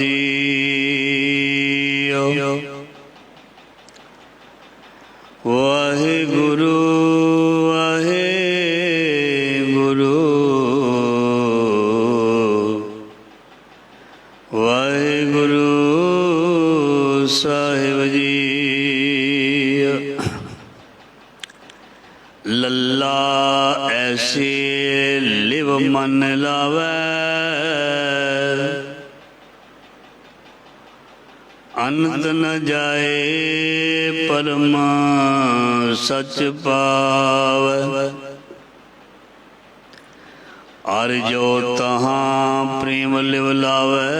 जी। वाहिगुरु वाहिगुरु वाहिगुरु साहिब जी। लल्ला ऐसे लिव मन लावै, अनंत न जाए परमा सच पावै। अर जो तहाँ प्रेम लिव लावै,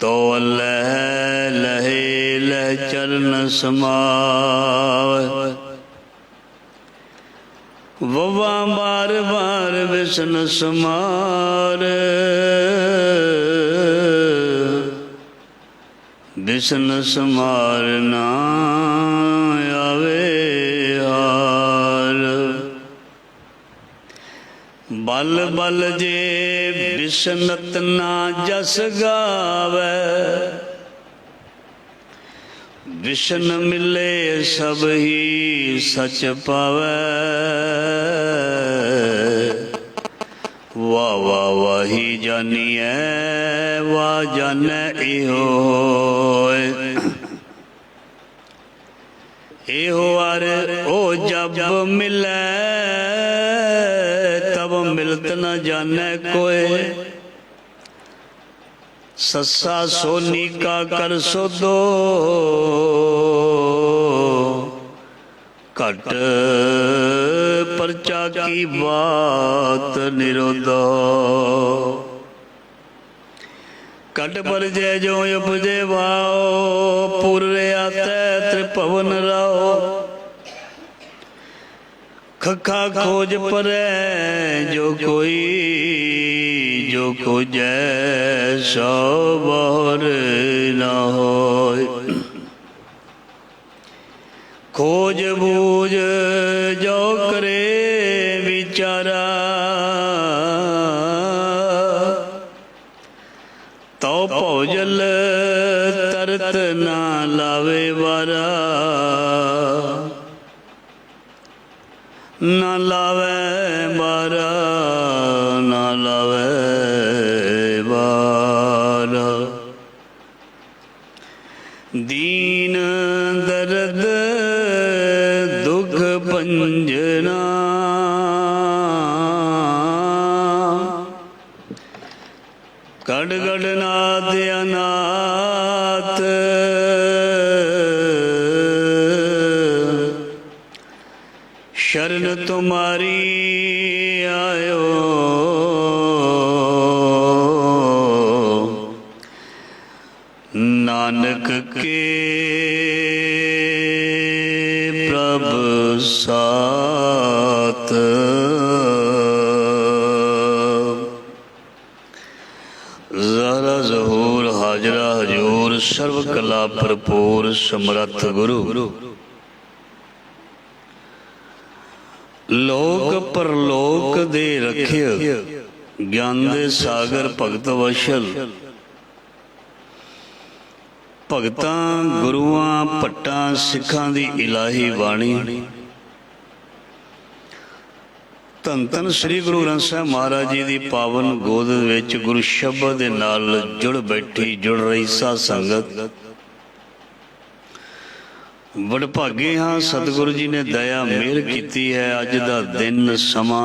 तो लह लहे लह चरण समावै। ववा बार बार विष्ण समार, विष्ण समार ना आवे हार। बल बल जे विष्णत ना जस गावै, विष्ण मिले सब ही सच पावै। वाह वाह वाही जानिए वाह जाने इहो होए। इहो अर ओ जब मिले तब मिलत न जाने कोई। सस्सा सोनी का कर सो दो, घट परचा की बात निरोधो। कट पर जय जो उपजे भाओ, पूरे आते त्रिभुवन राओ। खखा खोज परे जो कोई, जो खोजै सो बहुर न होय। खोज बूझ जो करे विचारा, तो भौजल तरत ना लावे वारा। ना लावे बारा ना लावे बारा। दीन दर्द दुख भंजना, कड़ कड़ नाथ अनाथ। शरण तुम्हारी आयो, नानक के प्रभ साथ। ज़हरा ज़हूर हाजरा हजूर, सर्व कला भरपूर समर्थ गुरु। लोक परलोक दे रखिय, ज्ञान दे सागर भगत वशल। भगतां गुरुआं भट्टां सिखां दी इलाही बाणी। धन धन श्री गुरु ग्रंथ साहिब महाराज जी की पावन गोद विच गुरु शब्द दे नाल जुड़ बैठी जुड़ रही साध संगत। वडभागे हाँ सतगुरु जी ने दया मेहर की है। अज दा दिन समा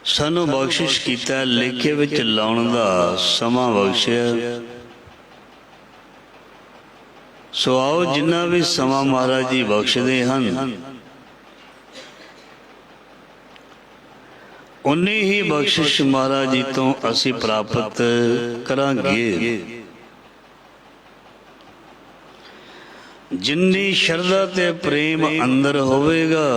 सानू बख्शिश कीता, लेखे विच लाउण दा समा बख्शिया। सो आओ जिन्ना भी समा महाराज जी बख्शदे हन, उन्नी ही बख्शिश महाराज जी तो असी प्राप्त करांगे। जिन्नी शरदा ते प्रेम अंदर होवेगा,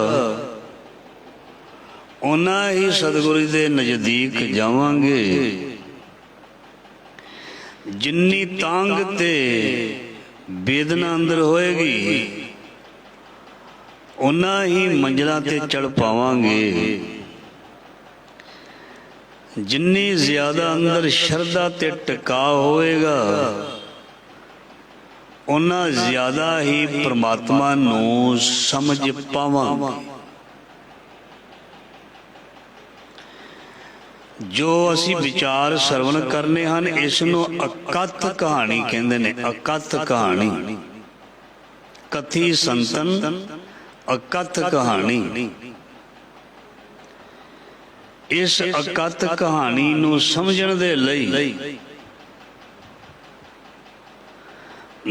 उन्ना ही सतगुरु दे नजदीक जावांगे। जिन्नी तांग ते वेदना अंदर होएगी, उन्ना ही मंजिलां ते चढ़ पावांगे। जिन्नी ज्यादा अंदर शरधा ते टिका होएगा उन्ना ज्यादा ही परमात्मा नू समझ पावांगे। जो असी विचार सरवण करने हैं इसनों अकथ कहानी कहते हैं। अकथ कहानी, कथी संतन अकथ कहानी। इस अकथ कहानी नू समझण दे लई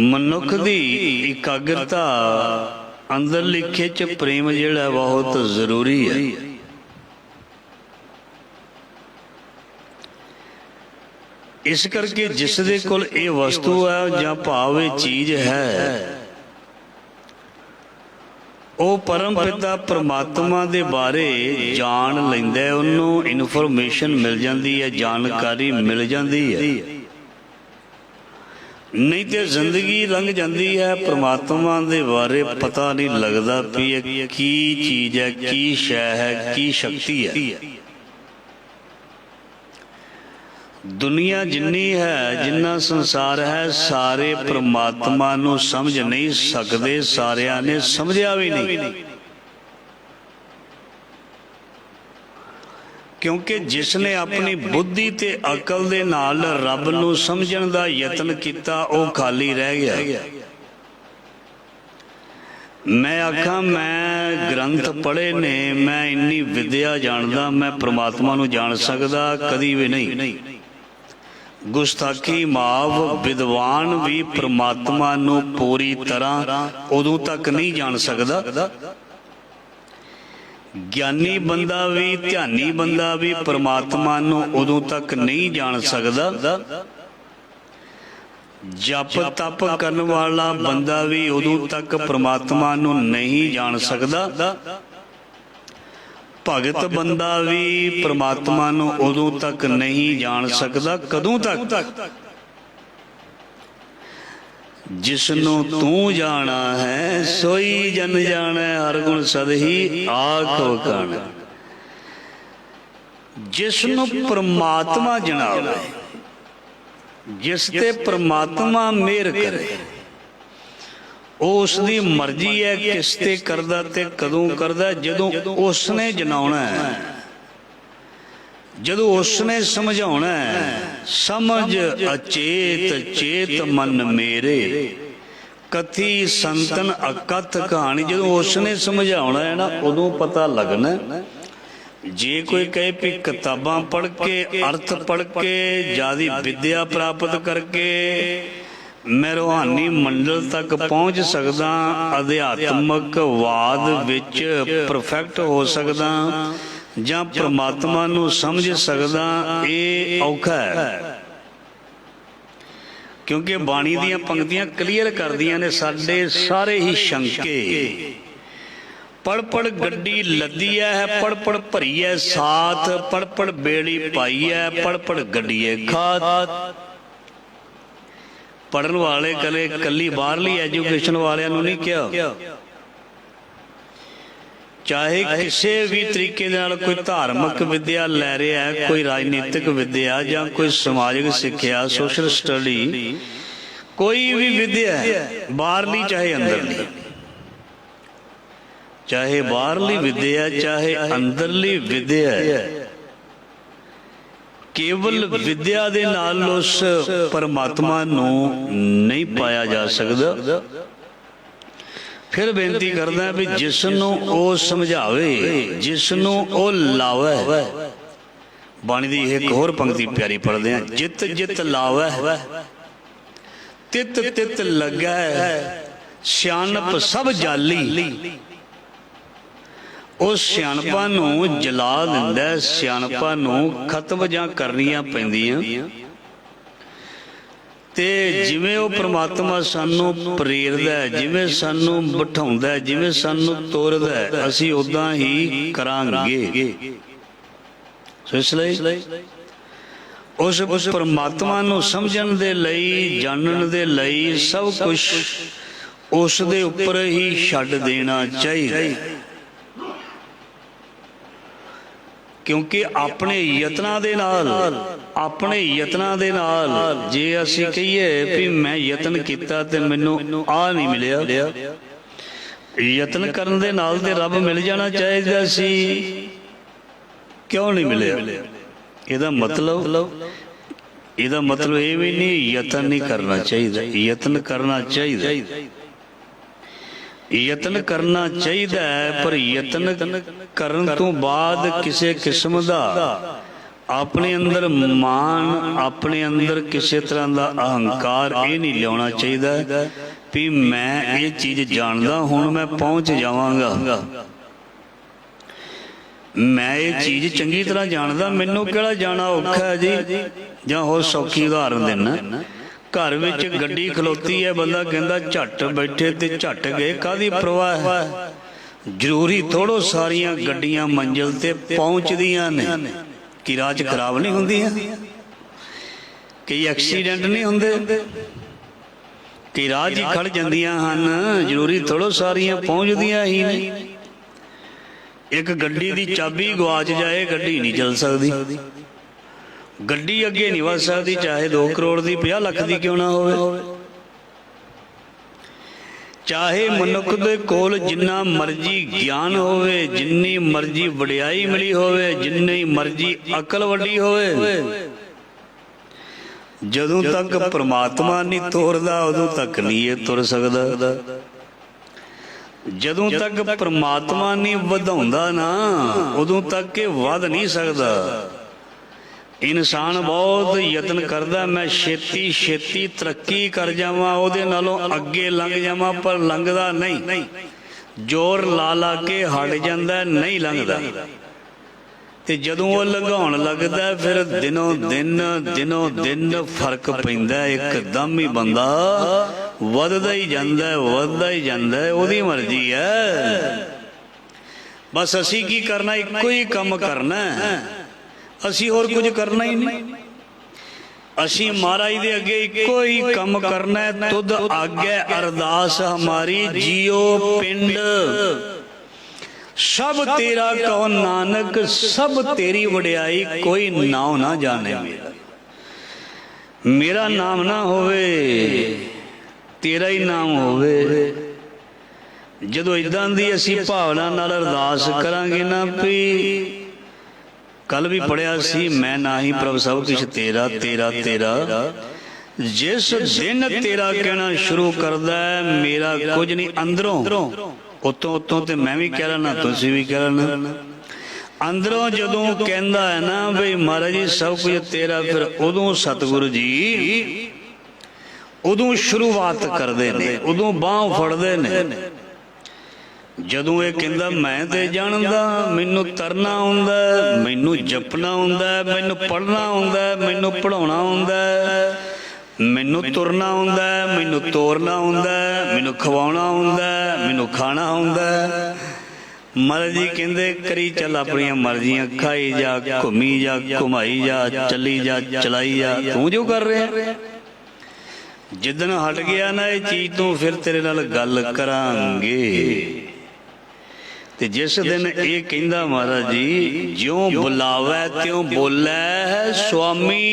मनुख दी एकाग्रता अंदरली खिच प्रेम जिहड़ा बहुत जरूरी है। इस करके जिस दे कोल ये वस्तु है जां भाव ये चीज है वो परम पिता परमात्मा दे बारे जान लैंदा है, उन्होंने इनफॉर्मेशन मिल जाती है, जानकारी मिल जाती है। नहीं तो जिंदगी लंघ जाती है परमात्मा दे बारे पता नहीं लगता भी ये की चीज है, की शै है, की शक्ति है। दुनिया जिन्नी है, जिन्ना संसार है, सारे परमात्मा नू समझ नहीं सकते, सारिया ने समझिया भी नहीं। क्योंकि जिसने अपनी बुद्धि ते अकल दे नाल रब नू समझण दा यतन किया वो खाली रह गया। मैं आखा मैं ग्रंथ पढ़े ने, मैं इन्नी विद्या जानदा, मैं परमात्मा नू जान सकदा कदी भी नहीं। गुस्ताखी माफ, विद्वान भी परमात्मा नू पूरी तरह उदों तक नहीं जान सकदा। ज्ञानी बंदा भी, ध्यानी बंदा भी परमात्मा नू उदों तक नहीं जान सकदा। जप तप करने वाला बंदा भी उदों तक परमात्मा नू नहीं जान सकदा। भगत बंदा भी परमात्मा नू उदों तक नहीं जान सकता। कदों तक? जिसनों तू जाना है सोई जन जाने, हर गुण सदही आख वखाण। जिसनों परमात्मा जनावे, जिस ते परमात्मा मेहर करे, उसकी मर्जी है किस ते करदा ते कदों करदा। जदों उसने जनाउणा है, जदों उसने समझाउणा है। समझ अचेत चेत मन मेरे, कथी संतन अकथ कहानी। जदों उसने समझाउणा है ना उदों पता लगना। जे कोई कहे भी किताबां पढ़ के, अर्थ पढ़ के, ज्यादा विद्या प्राप्त करके मैं रूहानी मंडल तक पहुँच सकदा, अध्यात्मक वाद विच परफेक्ट हो सकदा, जां परमात्मा नू समझ सकदा, ये औखा है। क्योंकि बाणी दीयां पंक्तियां क्लीयर कर दियां ने साडे सारे ही शंके। पढ़ पढ़ गड्डी लदी है, पढ़ पढ़ भरी है साथ, पढ़ पढ़ बेड़ी पाई है, पढ़ पढ़ गड्डीए खात। पढ़न वाले कले कली बाहरली एजुकेशन वाले नहीं किया। चाहे किसी भी तरीके कोई धार्मिक विद्या लै रहा है, कोई राजनीतिक विद्या या कोई समाजिक सिक्ख्या, सोशल स्टडी, कोई भी विद्या है बाहरली चाहे अंदरली, चाहे बाहरली विद्या चाहे अंदरली विद्या है, केवल विद्या दे नाल उस परमात्मा नू नहीं पाया जा सकता। फिर बेनती करदा भी जिसनू ओ समझावे, जिसनू ओ लावे। बाणी दी एक होर पंक्ति प्यारी पढ़दे हैं। जित जित लावे तित तित लगे, सियाणप सब जाली। उस सियाणपा नू जला दिंदा, सियाणपा नू खत्म जां करनियां पैंदियां। ते जिवें वो परमात्मा सानू प्रेरदा है, जिवें सानू बिठाउंदा है, जिवें सानू तोरदा है, असीं उदां ही करांगे। सो इसलिए उस परमात्मा नू समझण दे लई, जानण दे लई सब कुछ उस दे उपर ही छड्ड देना चाहिए। क्योंकि अपने यत्नां दे नाल जे असी कहिए भी मैं यतन किया ते मैनू आ नहीं मिलिया, यतन करन दे नाल ते रब मिल जाना चाहिए सी, क्यों नहीं मिलिया? ਇਹਦਾ मतलब ये भी नहीं यतन नहीं करना चाहिए, यतन करना चाहिए, यतन करना चाहिए, पर यतन करन तो बाद किसी किस्म का अपने अंदर मान, अपने अंदर किसी तरह का अहंकार ये नहीं लिया चाहिए भी मैं ये चीज़ जानदा हुण मैं पहुँच जावांगा, मैं ये चीज़ चंगी तरह जानदा, मैनू किहड़ा जाना औखा है जी। जां होर सौखी उदाहरण देना, घर विच गड्डी खलोती है, बंदा कहंदा झट बैठे ते झट गए, काहदी परवाह है? जरूरी थोड़ो सारियां गड्डियां मंजिल ते पहुंचदियां ने, कि राह च खराब नहीं हुंदियां, कई एक्सीडेंट नहीं हुंदे, कई राह च खड़ जांदियां हन, जरूरी थोड़ो सारियां पहुंचदियां ही नहीं। एक गड्डी की चाबी गवाच जाए, गड्डी नहीं चल सकती, गड्डी अगे नहीं वध सकती, चाहे 2 करोड़ की 50 लाख की क्यों ना हो, चाहे मनुख दे कोल जिन्ना मर्जी ज्ञान होवे, जिन्नी मर्जी वडियाई मिली होवे, जिन्नी मर्जी अकल वड्डी होवे, जदों तक परमात्मा नहीं तोरदा उदों तक नहीं ये तुर सकदा। जदों तक परमात्मा नहीं वधाउंदा ना उदों तक के वध नहीं सकदा। इंसान बहुत यतन करदा मैं छेती छेती तरक्की कर जावां, उहदे नालों अगे लंघ जावां, पर लंघदा नहीं, जोर ला ला के हट जांदा, नहीं लंघदा। ते जदों वो लंघाउण लगदा फिर दिनों दिन फर्क पैंदा, एकदम ही बंदा वधदा ही जांदा, ओहदी मर्जी है। बस असी की करना, इक्को ही काम करना, असी होर कुछ करना ही नहीं। असी महाराज दे अगे इक्को ही काम करना है, तुद आगे अरदास हमारी जियो पिंड, सब तेरा कहो नानक, सब तेरी वडियाई, कोई नाम ना जाने मेरा नाम ना होवे, तेरा ही नाम होवे। जदों इदां दी असी भावना नाल अरदास करांगे ना, भी कल भी पढ़िया सी, मैं ना ही प्रभ सब कुछ तेरा तेरा तेरा, जिस दिन तेरा कहना शुरू करदा है मेरा कुछ नहीं अंदरों, उतों उतों ते मैं भी कह लेना, तुसी भी कह लेना, अंदरों जदों कहंदा है ना बई महाराज जी सब कुछ तेरा, फिर उदों सतगुरु जी उदों शुरुआत करते ने, उदों बांह फड़ते ने। जदों ये कहंदा मैं ते जानदा, मैनू तरना आउंदा, मैनू जपना आउंदा, मैनू पढ़ना आउंदा, मैनू पढ़ाउणा आउंदा, मैनू तुरना आउंदा, मैनू तोरना आउंदा, मैनू खवाउणा आउंदा, मैनू खाना आउंदा। महाराज जी कहंदे करी चल अपनियां मर्जियां, खाई जा, घूमी जा, घुमाई जा, चली जा, चलाई जा, तू जो कर रहा है। जिदन हट गया ना ये चीज तो फिर तेरे नाल गल करांगे। ते जिस दिन ये कहंदा महाराज जी ज्यों बुलावे त्यों बोलै स्वामी,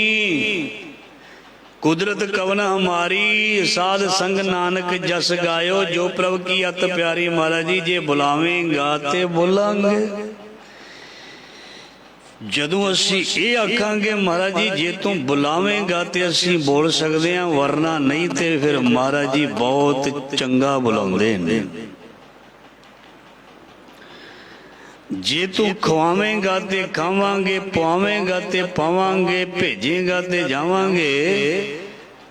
कुदरत कवन हमारी, साध संग नानक जस गायो, जो प्रभु की अत प्यारी। महाराज जी जे बुलावेंगा ते बोलांगे। जदों असी ये आखांगे महाराज जी जे तू बुलावेंगा ते असी बोल सकते हैं, वरना नहीं ते फिर महाराज जी बहुत चंगा बुलाउंदे ने। जे तू खवावेंगा ते खावांगे, पवावेंगा ते पावांगे, भेजेगा ते जावांगे,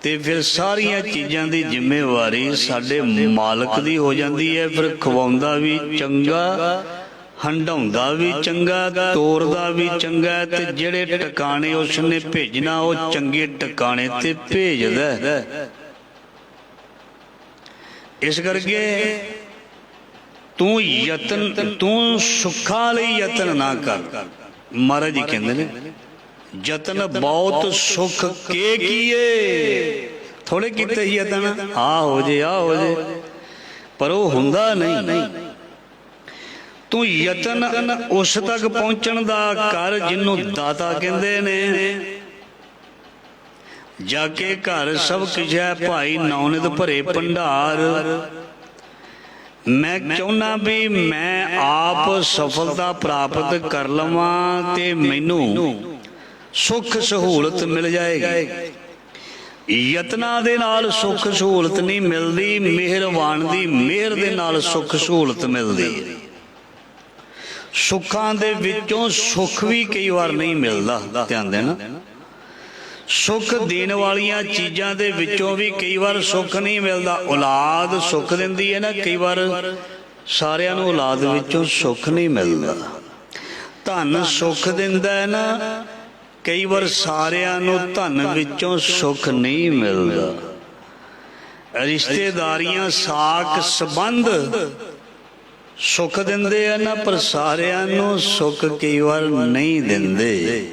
ते फिर सारिया चीज़ों की जिम्मेवारी साडे मालक दी हो जाती है। फिर खवाउंदा भी चंगा, हंडाउंदा भी चंगा, तोरदा भी चंगा, ते जिहड़े टकाने उसने भेजना वो चंगे टकाने ते भेजदा। इस करके तू यतन, तू सुखा लई यतन ना कर। महाराज जी कहते हैं यतन बहुत सुख के किए, थोड़े किते यतन आ हो जे, पर वो हुंदा नहीं। ਤੂੰ ਯਤਨ ਉਸ ਤੱਕ ਪਹੁੰਚਣ ਦਾ ਕਰ ਜਿਹਨੂੰ ਦਾਤਾ ਕਹਿੰਦੇ ਨੇ। ਜਾ ਕੇ ਘਰ ਸਭ ਕੁਝ ਹੈ ਭਾਈ ਨੌਨਿਤ ਭਰੇ ਭੰਡਾਰ। ਮੈਂ ਚਾਹੁੰਦਾ ਵੀ ਮੈਂ ਆਪ ਸਫਲਤਾ ਪ੍ਰਾਪਤ ਕਰ ਲਵਾਂ ਤੇ ਮੈਨੂੰ ਸੁੱਖ ਸਹੂਲਤ ਮਿਲ ਜਾਏਗੀ। ਯਤਨਾਂ ਦੇ ਨਾਲ ਸੁੱਖ ਸਹੂਲਤ ਨਹੀਂ ਮਿਲਦੀ, ਮਿਹਰਬਾਨ ਦੀ ਮਿਹਰ ਦੇ ਨਾਲ ਸੁੱਖ ਸਹੂਲਤ ਮਿਲਦੀ। ਸੁੱਖਾਂ ਦੇ ਵਿੱਚੋਂ ਸੁੱਖ ਵੀ ਕਈ ਵਾਰ ਨਹੀਂ ਮਿਲਦਾ, ਧਿਆਨ ਦੇਣਾ। ਸੁੱਖ ਦੇਣ ਵਾਲੀਆਂ ਚੀਜ਼ਾਂ ਦੇ ਵਿੱਚੋਂ ਵੀ ਕਈ ਵਾਰ ਸੁੱਖ ਨਹੀਂ ਮਿਲਦਾ। ਔਲਾਦ ਸੁੱਖ ਦਿੰਦੀ ਹੈ ਨਾ, ਕਈ ਵਾਰ ਸਾਰਿਆਂ ਨੂੰ ਔਲਾਦ ਵਿੱਚੋਂ ਸੁੱਖ ਨਹੀਂ ਮਿਲਦਾ। ਧਨ ਸੁੱਖ ਦਿੰਦਾ ਹੈ ਨਾ, ਕਈ ਵਾਰ ਸਾਰਿਆਂ ਨੂੰ ਧਨ ਵਿੱਚੋਂ ਸੁੱਖ ਨਹੀਂ ਮਿਲਦਾ। ਰਿਸ਼ਤੇਦਾਰੀਆਂ ਸਾਕ ਸੰਬੰਧ ਸੁੱਖ ਦਿੰਦੇ ਆ ਨਾ, ਪਰ ਸਾਰਿਆਂ ਨੂੰ ਸੁੱਖ ਕਈ ਵਾਰ ਨਹੀਂ ਦਿੰਦੇ।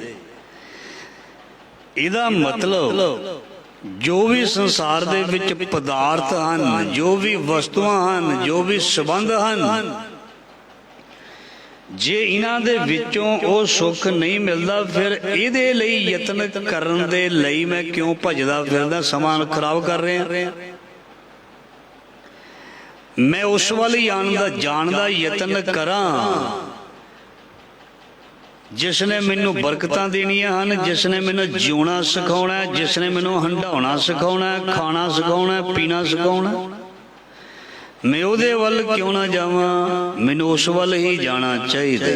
ਇਹਦਾ ਮਤਲਬ ਜੋ ਵੀ ਸੰਸਾਰ ਦੇ ਵਿੱਚ ਪਦਾਰਥ ਹਨ, ਜੋ ਵੀ ਵਸਤੂਆਂ ਹਨ, ਜੋ ਵੀ ਸੰਬੰਧ ਹਨ, ਜੇ ਇਹਨਾਂ ਦੇ ਵਿੱਚੋਂ ਉਹ ਸੁੱਖ ਨਹੀਂ ਮਿਲਦਾ, ਫਿਰ ਇਹਦੇ ਲਈ ਯਤਨ ਕਰਨ ਦੇ ਲਈ ਮੈਂ ਕਿਉਂ ਭੱਜਦਾ ਫਿਰਦਾ, ਸਮਾਂ ਖਰਾਬ ਕਰ ਰਿਹਾ। ਮੈਂ ਉਸ ਵੱਲ ਜਾਣ ਦਾ ਯਤਨ ਕਰਾਂ ਜਿਸ ਨੇ ਮੈਨੂੰ ਬਰਕਤਾਂ ਦੇਣੀਆਂ ਹਨ, ਜਿਸ ਨੇ ਮੈਨੂੰ ਜਿਉਣਾ ਸਿਖਾਉਣਾ, ਜਿਸ ਨੇ ਮੈਨੂੰ ਹੰਢਾਉਣਾ ਸਿਖਾਉਣਾ, ਖਾਣਾ ਸਿਖਾਉਣਾ, ਪੀਣਾ ਸਿਖਾਉਣਾ। ਮੈਂ ਉਹਦੇ ਵੱਲ ਕਿਉਂ ਨਾ ਜਾਵਾਂ, ਮੈਨੂੰ ਉਸ ਵੱਲ ਹੀ ਜਾਣਾ ਚਾਹੀਦਾ।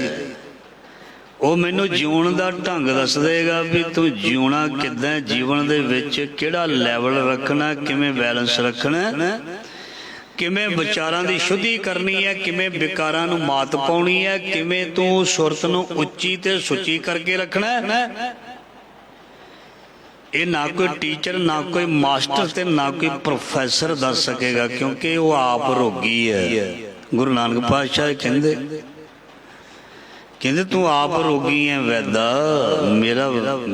ਉਹ ਮੈਨੂੰ ਜਿਉਣ ਦਾ ਢੰਗ ਦੱਸ ਦੇਗਾ ਵੀ ਤੂੰ ਜਿਉਣਾ ਕਿੱਦਾਂ, ਜੀਵਨ ਦੇ ਵਿੱਚ ਕਿਹੜਾ ਲੈਵਲ ਰੱਖਣਾ, ਕਿਵੇਂ ਬੈਲੈਂਸ ਰੱਖਣਾ, ਕਿਵੇਂ ਵਿਚਾਰਾਂ ਦੀ ਸ਼ੁੱਧੀ ਕਰਨੀ ਹੈ, ਕਿਵੇਂ ਵਿਕਾਰਾਂ ਨੂੰ ਮਾਤ ਪਾਉਣੀ ਹੈ, ਕਿਵੇਂ ਤੂੰ ਸੁਰਤ ਨੂੰ ਉੱਚੀ ਤੇ ਸੁੱਚੀ ਕਰਕੇ ਰੱਖਣਾ ਹੈ। ਇਹ ਨਾ ਕੋਈ ਟੀਚਰ, ਨਾ ਕੋਈ ਮਾਸਟਰ ਤੇ ਨਾ ਕੋਈ ਪ੍ਰੋਫੈਸਰ ਦੱਸ ਸਕੇਗਾ, ਕਿਉਂਕਿ ਉਹ ਆਪ ਰੋਗੀ ਹੈ। ਗੁਰੂ ਨਾਨਕ ਪਾਤਸ਼ਾਹ ਕਹਿੰਦੇ ਤੂੰ ਆਪ ਰੋਗੀ ਹੈ ਵੈਦਾ,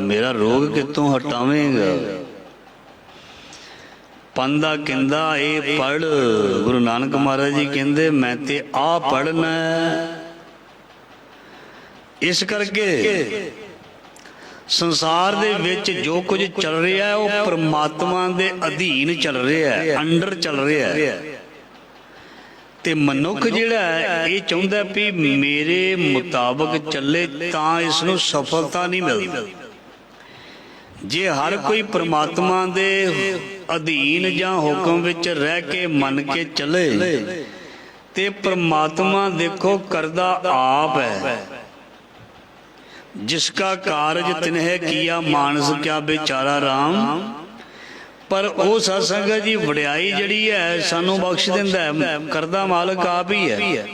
ਮੇਰਾ ਰੋਗ ਕਿੱਥੋਂ ਹਟਾਵੇਂਗਾ। ਪੰਦਾ ਕਹਿੰਦਾ ਇਹ ਪੜ੍ਹ, ਗੁਰੂ ਨਾਨਕ ਮਹਾਰਾਜ ਜੀ ਕਹਿੰਦੇ ਮੈਂ ਤੇ ਆ ਪੜ੍ਹਨਾ। ਇਸ ਕਰਕੇ ਸੰਸਾਰ ਦੇ ਵਿੱਚ ਜੋ ਕੁਝ ਚੱਲ ਰਿਹਾ ਹੈ ਉਹ ਪਰਮਾਤਮਾ ਦੇ ਅਧੀਨ ਚੱਲ ਰਿਹਾ ਹੈ, ਅੰਡਰ ਚੱਲ ਰਿਹਾ ਹੈ। ਤੇ ਮਨੁੱਖ ਜਿਹੜਾ ਹੈ ਇਹ ਚਾਹੁੰਦਾ ਵੀ ਮੇਰੇ ਮੁਤਾਬਕ ਚੱਲੇ ਤਾਂ ਇਸ ਨੂੰ ਸਫਲਤਾ ਨਹੀਂ ਮਿਲਦੀ। ਜੇ ਹਰ ਕੋਈ ਪਰਮਾਤਮਾ ਦੇ ਅਧੀਨ ਜਾਂ ਹੁਕਮ ਵਿੱਚ ਰਹਿ ਕੇ ਮੰਨ ਕੇ ਚੱਲੇ ਤੇ ਪਰਮਾਤਮਾ ਦੇਖੋ ਕਰਦਾ ਆਪ ਹੈ। ਜਿਸਕਾ ਕਾਰਜ ਤਿਨਹਿ ਕੀਆ ਮਾਨਸ ਕਿਆ ਬੇਚਾਰਾ ਰਾਮ। ਪਰ ਉਹ ਸਤਸੰਗ ਜੀ ਵਡਿਆਈ ਜਿਹੜੀ ਹੈ ਸਾਨੂੰ ਬਖਸ਼ ਦਿੰਦਾ ਹੈ, ਕਰਦਾ ਮਾਲਕ ਆਪ ਹੀ ਹੈ।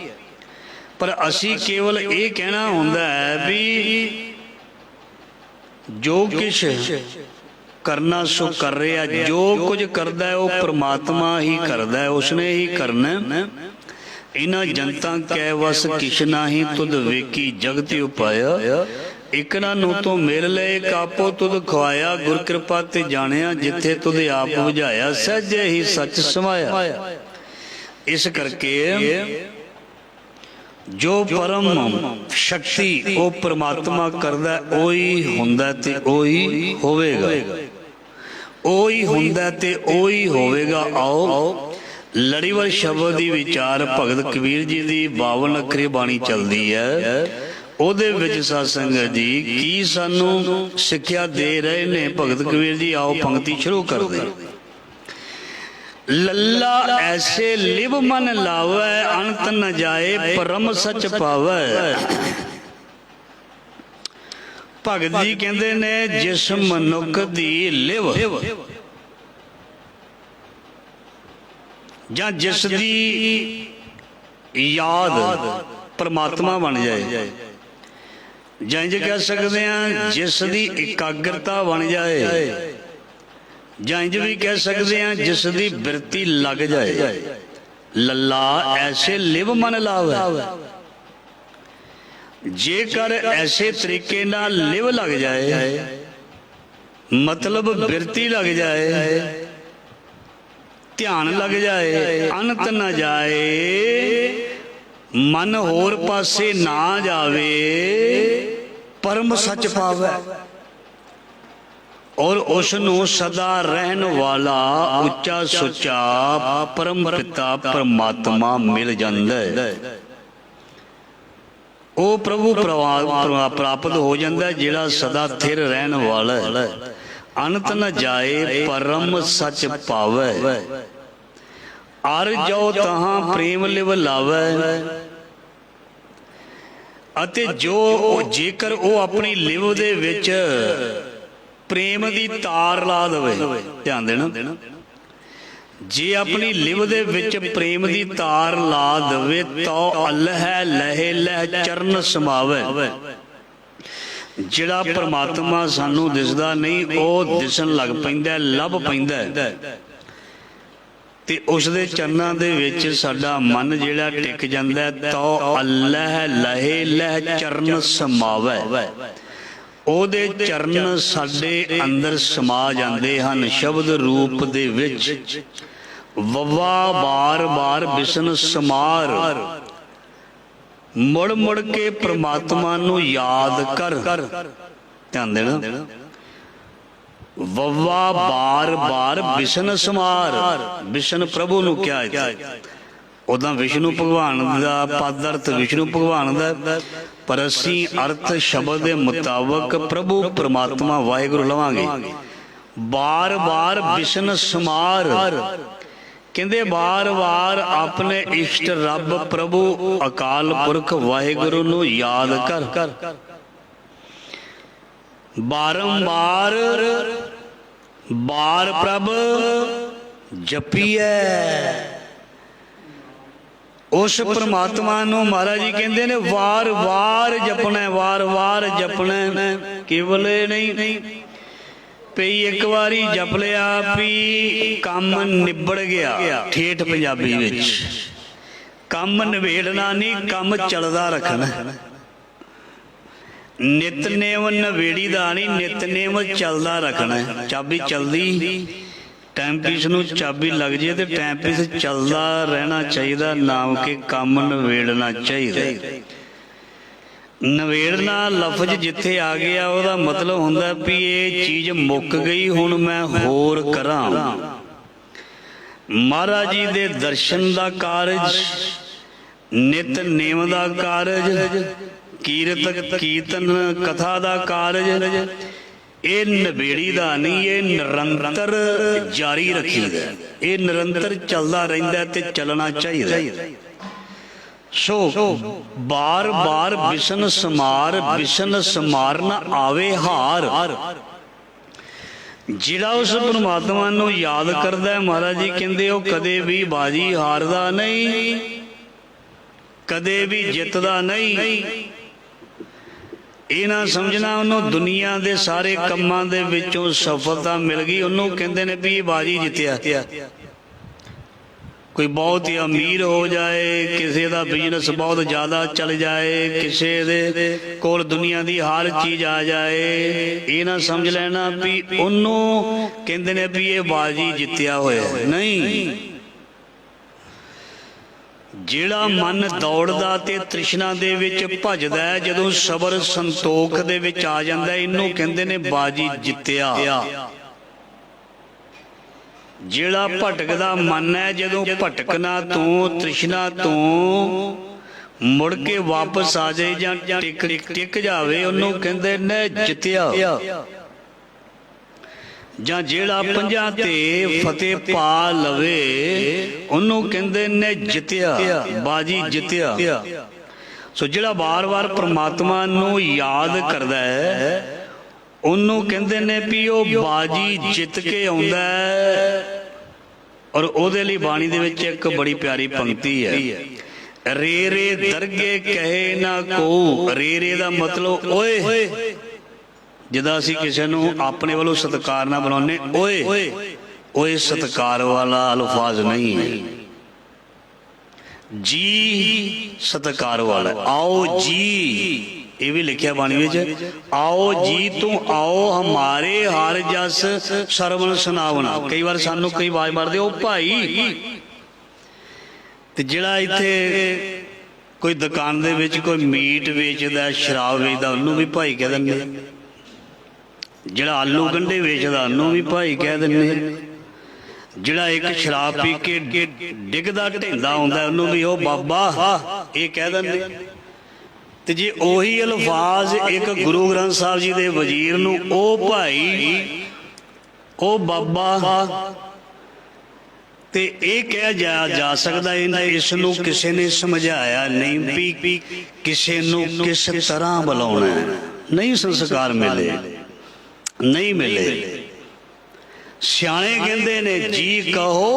ਪਰ ਅਸੀਂ ਕੇਵਲ ਇਹ ਕਹਿਣਾ ਹੁੰਦਾ ਹੈ ਵੀ ਜੋ ਕੁਛ ਕਰਨਾ ਸੋ ਕਰ ਰਿਹਾ, ਜੋ ਕੁਝ ਕਰਦਾ ਹੈ ਉਹ ਪ੍ਰਮਾਤਮਾ ਹੀ ਕਰਦਾ ਹੈ, ਉਸਨੇ ਹੀ ਕਰਨਾ। ਇਹਨਾਂ ਜਨਤਾ ਕੈ ਵਸ ਕਿਛ ਨਾਹੀ, ਤੁਧ ਵੇਖੀ ਜਗਤ ਉਪਾਇਆ। ਇਕਨਾ ਨੂੰ ਤੋਂ ਮਿਲ ਲਏ ਕਾਪੋ ਤੁਧ ਖਵਾਇਆ, ਗੁਰ ਕਿਰਪਾ ਤੇ ਜਾਣਿਆ ਜਿੱਥੇ ਤੁਧ ਆਪ ਬੁਝਾਇਆ, ਸਹਿਜੇ ਹੀ ਸੱਚ ਸਮਾਇਆ। ਇਸ ਕਰਕੇ ਜੋ ਪਰਮ ਸ਼ਕਤੀ ਉਹ ਪ੍ਰਮਾਤਮਾ ਕਰਦਾ, ਉਹੀ ਹੁੰਦਾ ਤੇ ਉਹੀ ਹੋਵੇਗਾ, ਉਹੀ ਹੁੰਦਾ ਤੇ ਉਹੀ ਹੋਵੇਗਾ। ਆਓ ਲੜੀਵਾਰ ਸ਼ਬਦ ਦੀ ਵਿਚਾਰ ਭਗਤ ਕਬੀਰ ਜੀ ਦੀ 52 ਅੱਖਰੀ ਬਾਣੀ ਚੱਲਦੀ ਹੈ, ਉਹਦੇ ਵਿੱਚ ਸਾਧ ਸੰਗਤ ਜੀ ਕੀ ਸਾਨੂੰ ਸਿੱਖਿਆ ਦੇ ਰਹੇ ਨੇ ਭਗਤ ਕਬੀਰ ਜੀ। ਆਓ ਪੰਕਤੀ ਸ਼ੁਰੂ ਕਰਦੇ। ਲੱਲਾ ਐਸੇ ਲਿਵ ਮਨ ਲਾਵੈ, ਅੰਤ ਨ ਜਾਏ ਪਰਮ ਸੱਚ ਪਾਵੈ। ਭਗਤ ਜੀ ਕਹਿੰਦੇ ਨੇ ਜਿਸ ਮਨੁੱਖ ਦੀ ਲਿਵ ਜਾਂ ਜਿਸ ਦੀ ਯਾਦ ਪਰਮਾਤਮਾ ਬਣ ਜਾਏ, ਜਾਂ ਇੰਝ ਕਹਿ ਸਕਦੇ ਹਾਂ ਜਿਸ ਦੀ ਇਕਾਗਰਤਾ ਬਣ ਜਾਏ, ਜਾਂ ਇੰਝ ਵੀ ਕਹਿ ਸਕਦੇ ਹਾਂ ਜਿਸ ਦੀ ਬਿਰਤੀ ਲੱਗ ਜਾਏ। ਲੱਲਾ ਐਸੇ ਲਿਵ ਮਨ ਲਾਵੈ। ਜੇਕਰ ਐਸੇ ਤਰੀਕੇ ਨਾਲ ਲਿਵ ਲੱਗ ਜਾਏ, ਮਤਲਬ ਬਿਰਤੀ ਲੱਗ ਜਾਏ, ਧਿਆਨ ਲੱਗ ਜਾਏ, ਅੰਤ ਨਾ ਜਾਏ, मन होर पासे ना जावे परम सच पावे और उसनू सदा रहन वाला उच्चा सुच्चा परम पिता परमात्मा मिल जांदा है। वो प्रभु प्राप्त हो जाता है जिहड़ा सदा स्थिर रहन वाला है। अनंत न जाए परम सच पावे अर जो तहां प्रेम लिव लावे। अते जो जेकर वो अपनी लिव दे विच प्रेम की तार ला दवे, ध्यान देना, जे अपनी लिव दे विच प्रेम की तार ला दवे तो अल्लाह लहे लह चरण समावे। जिहड़ा परमात्मा सानू दिसदा नहीं वो दिसन लग पैंदा, लभ पैंदा ते उस दे चरनां दे विच साडा मन जिहड़ा टिक जांदा तो अल्लाह लहे लह चरण समावे। ओदे चरण साडे अंदर समा जांदे हन शब्द रूप दे विच। ववा बार बार बिसन समार मुड़ मुड़ के परमात्मा नू याद कर, ध्यान देना, ववा बार बार बिसन समार। बिसन प्रभु नू क्या है, उदा विष्णु भगवान का पद अर्थ विष्णु भगवान का, पर असी अर्थ शब्द के मुताबक प्रभु परमात्मा वाहिगुरु लवांगे। बार बार बिसन समार कहते बार बार अपने इष्ट रब प्रभु अकाल पुरख वाहिगुरु नू याद कर। बारंबार बार प्रभ जपीए। उस परमात्मा नू महाराज जी कहते ने वार वार जपना, वार वार जपना, केवल नहीं पई एक बारी जप लिया भी काम निबड़ गया। ठेठ पंजाबी विच काम नवेड़ना नहीं, काम चलदा रखना। नितनेम नवेड़ी दा नहीं, नितनेम चलदा रखना। चाबी चलदी टाइम पीस नू चाबी लग जाए तो टाइम पीस चलता रहना चाहिए, नाम के काम नवेड़ना चाहिए। नवेड़ना लफज जिथे आ गया वह मतलब हुंदा भी ये चीज मुक गई हुण मैं होर करां। महाराज जी दे दर्शन का कारज, नित नेम का कारज, कीर्तन कथा का कारज, ये नवेड़ी दा नहीं, ये निरंतर जारी रखीदा, ये निरंतर चलता रहिंदा ते चलना चाहिए। सो बार बार बिसन समार, बिसन समारना आवे हार। जिहड़ा उस परमात्मा नू याद करदा है महाराज जी कहंदे ओ कदे भी बाजी हारदा नहीं, कदे भी जितदा नहीं। ये ना समझना उन्होंने दुनिया के सारे कामों दे विचों सफलता मिल गई, उन्होंने कहते हैं भी ये बाजी जितया। कोई बहुत ही अमीर हो जाए, किसी का बिजनेस बहुत ज़्यादा चल जाए, किसी दे कोल दुनिया की हर चीज़ आ जाए, ये ना समझ लेना भी उन्होंने कहते हैं भी ये बाजी जितया होया। नहीं, जिहड़ा मन दौड़दा ते तृष्णा दे विच भजदा है, जदों सबर संतोख दे विच आ जांदा है, इनू कहंदे ने बाजी जितया। जिहड़ा भटकदा मन है, जदों भटकना तो तृष्णा तो मुड़ के वापस आ जाए जां टिक जावे, उन्होंने कहंदे ने जितया। जां जिहड़ा पंजां ते फतेह पा लवे उन्होंने कहंदे ने जितया, बाजी जितया। सो जिहड़ा बार बार परमात्मा नू याद करदा है उन्होंने कहंदे ने भी वो बाजी जित के आउंदा है। और उहदे लई बाणी दे विच एक बड़ी प्यारी पंक्ति है, रे रे दरगे कहे ना को। रे रे दा मतलब ओए, जिदा असीं किसी नू अपने वालों सत्कार ना बुलाउने, ओए ओए सत्कार वाला अल्फाज नहीं है। जी सत्कार वाला, आओ जी, ये भी लिखा बाणी विच, आओ जी तू आओ हमारे हर जस सरवण सुनावना। कई बार सानू कई आवाज मारदे ओ भाई, ते जिहड़ा इत्थे कोई दुकान दे विच कोई मीट वेचदा, शराब वेचदा, उन्होंने भी भाई कह देंगे। जिहड़ा आलू गंढे वेचदा उन्होंने भी भाई कह देंगे। जिहड़ा एक शराब पी के डिगदा ढेंदा आउंदा उन्होंने भी ओ बाबा ये कह देंगे। ते जे ओही अल्फाज एक गुरु ग्रंथ साहब जी दे वजीर नूं ओ भाई ओ बाबा ते ये कहा जा सकता है। इस नूं किसी ने समझाया नहीं भी किसी नूं किस तरह बुलाउणा है, नहीं संस्कार मिले, नहीं मिले। सियाणे कहंदे ने जी कहो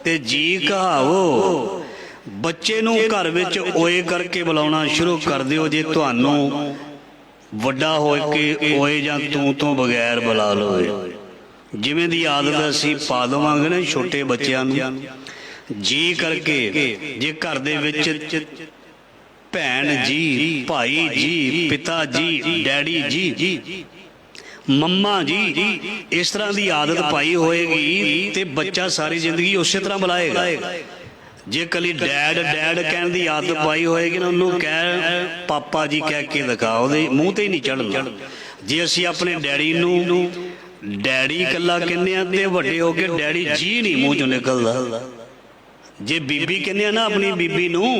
ते जी कहावो। बच्चे नूं घर विच ओए करके बुलाउणा शुरू कर दिओ जे तुहानूं वड्डा होए के ओए जां तूं तो बगैर बुला लोए। जिवें दी आदत असीं पा देवांगे ना छोटे बच्चों नूं जी करके। जे घर दे विच भैन जी, भाई जी, पिता जी, डैडी जी, मम्मा जी, इस तरह की आदत पाई होएगी ते बच्चा सारी जिंदगी उस तरह बुलाएगा। जे कली डैड डैड कहने की आदत पाई होएगी ना उन्होंने कह पापा जी कह के दिखाओ, मूँह ते ही नहीं चढ़ना। जे असीं अपने डैडी नूं डैडी कला कहने वड्डे हो के डैडी जी नहीं मूँह चों निकलदा। जे बीबी कहने ना अपनी बीबी नूं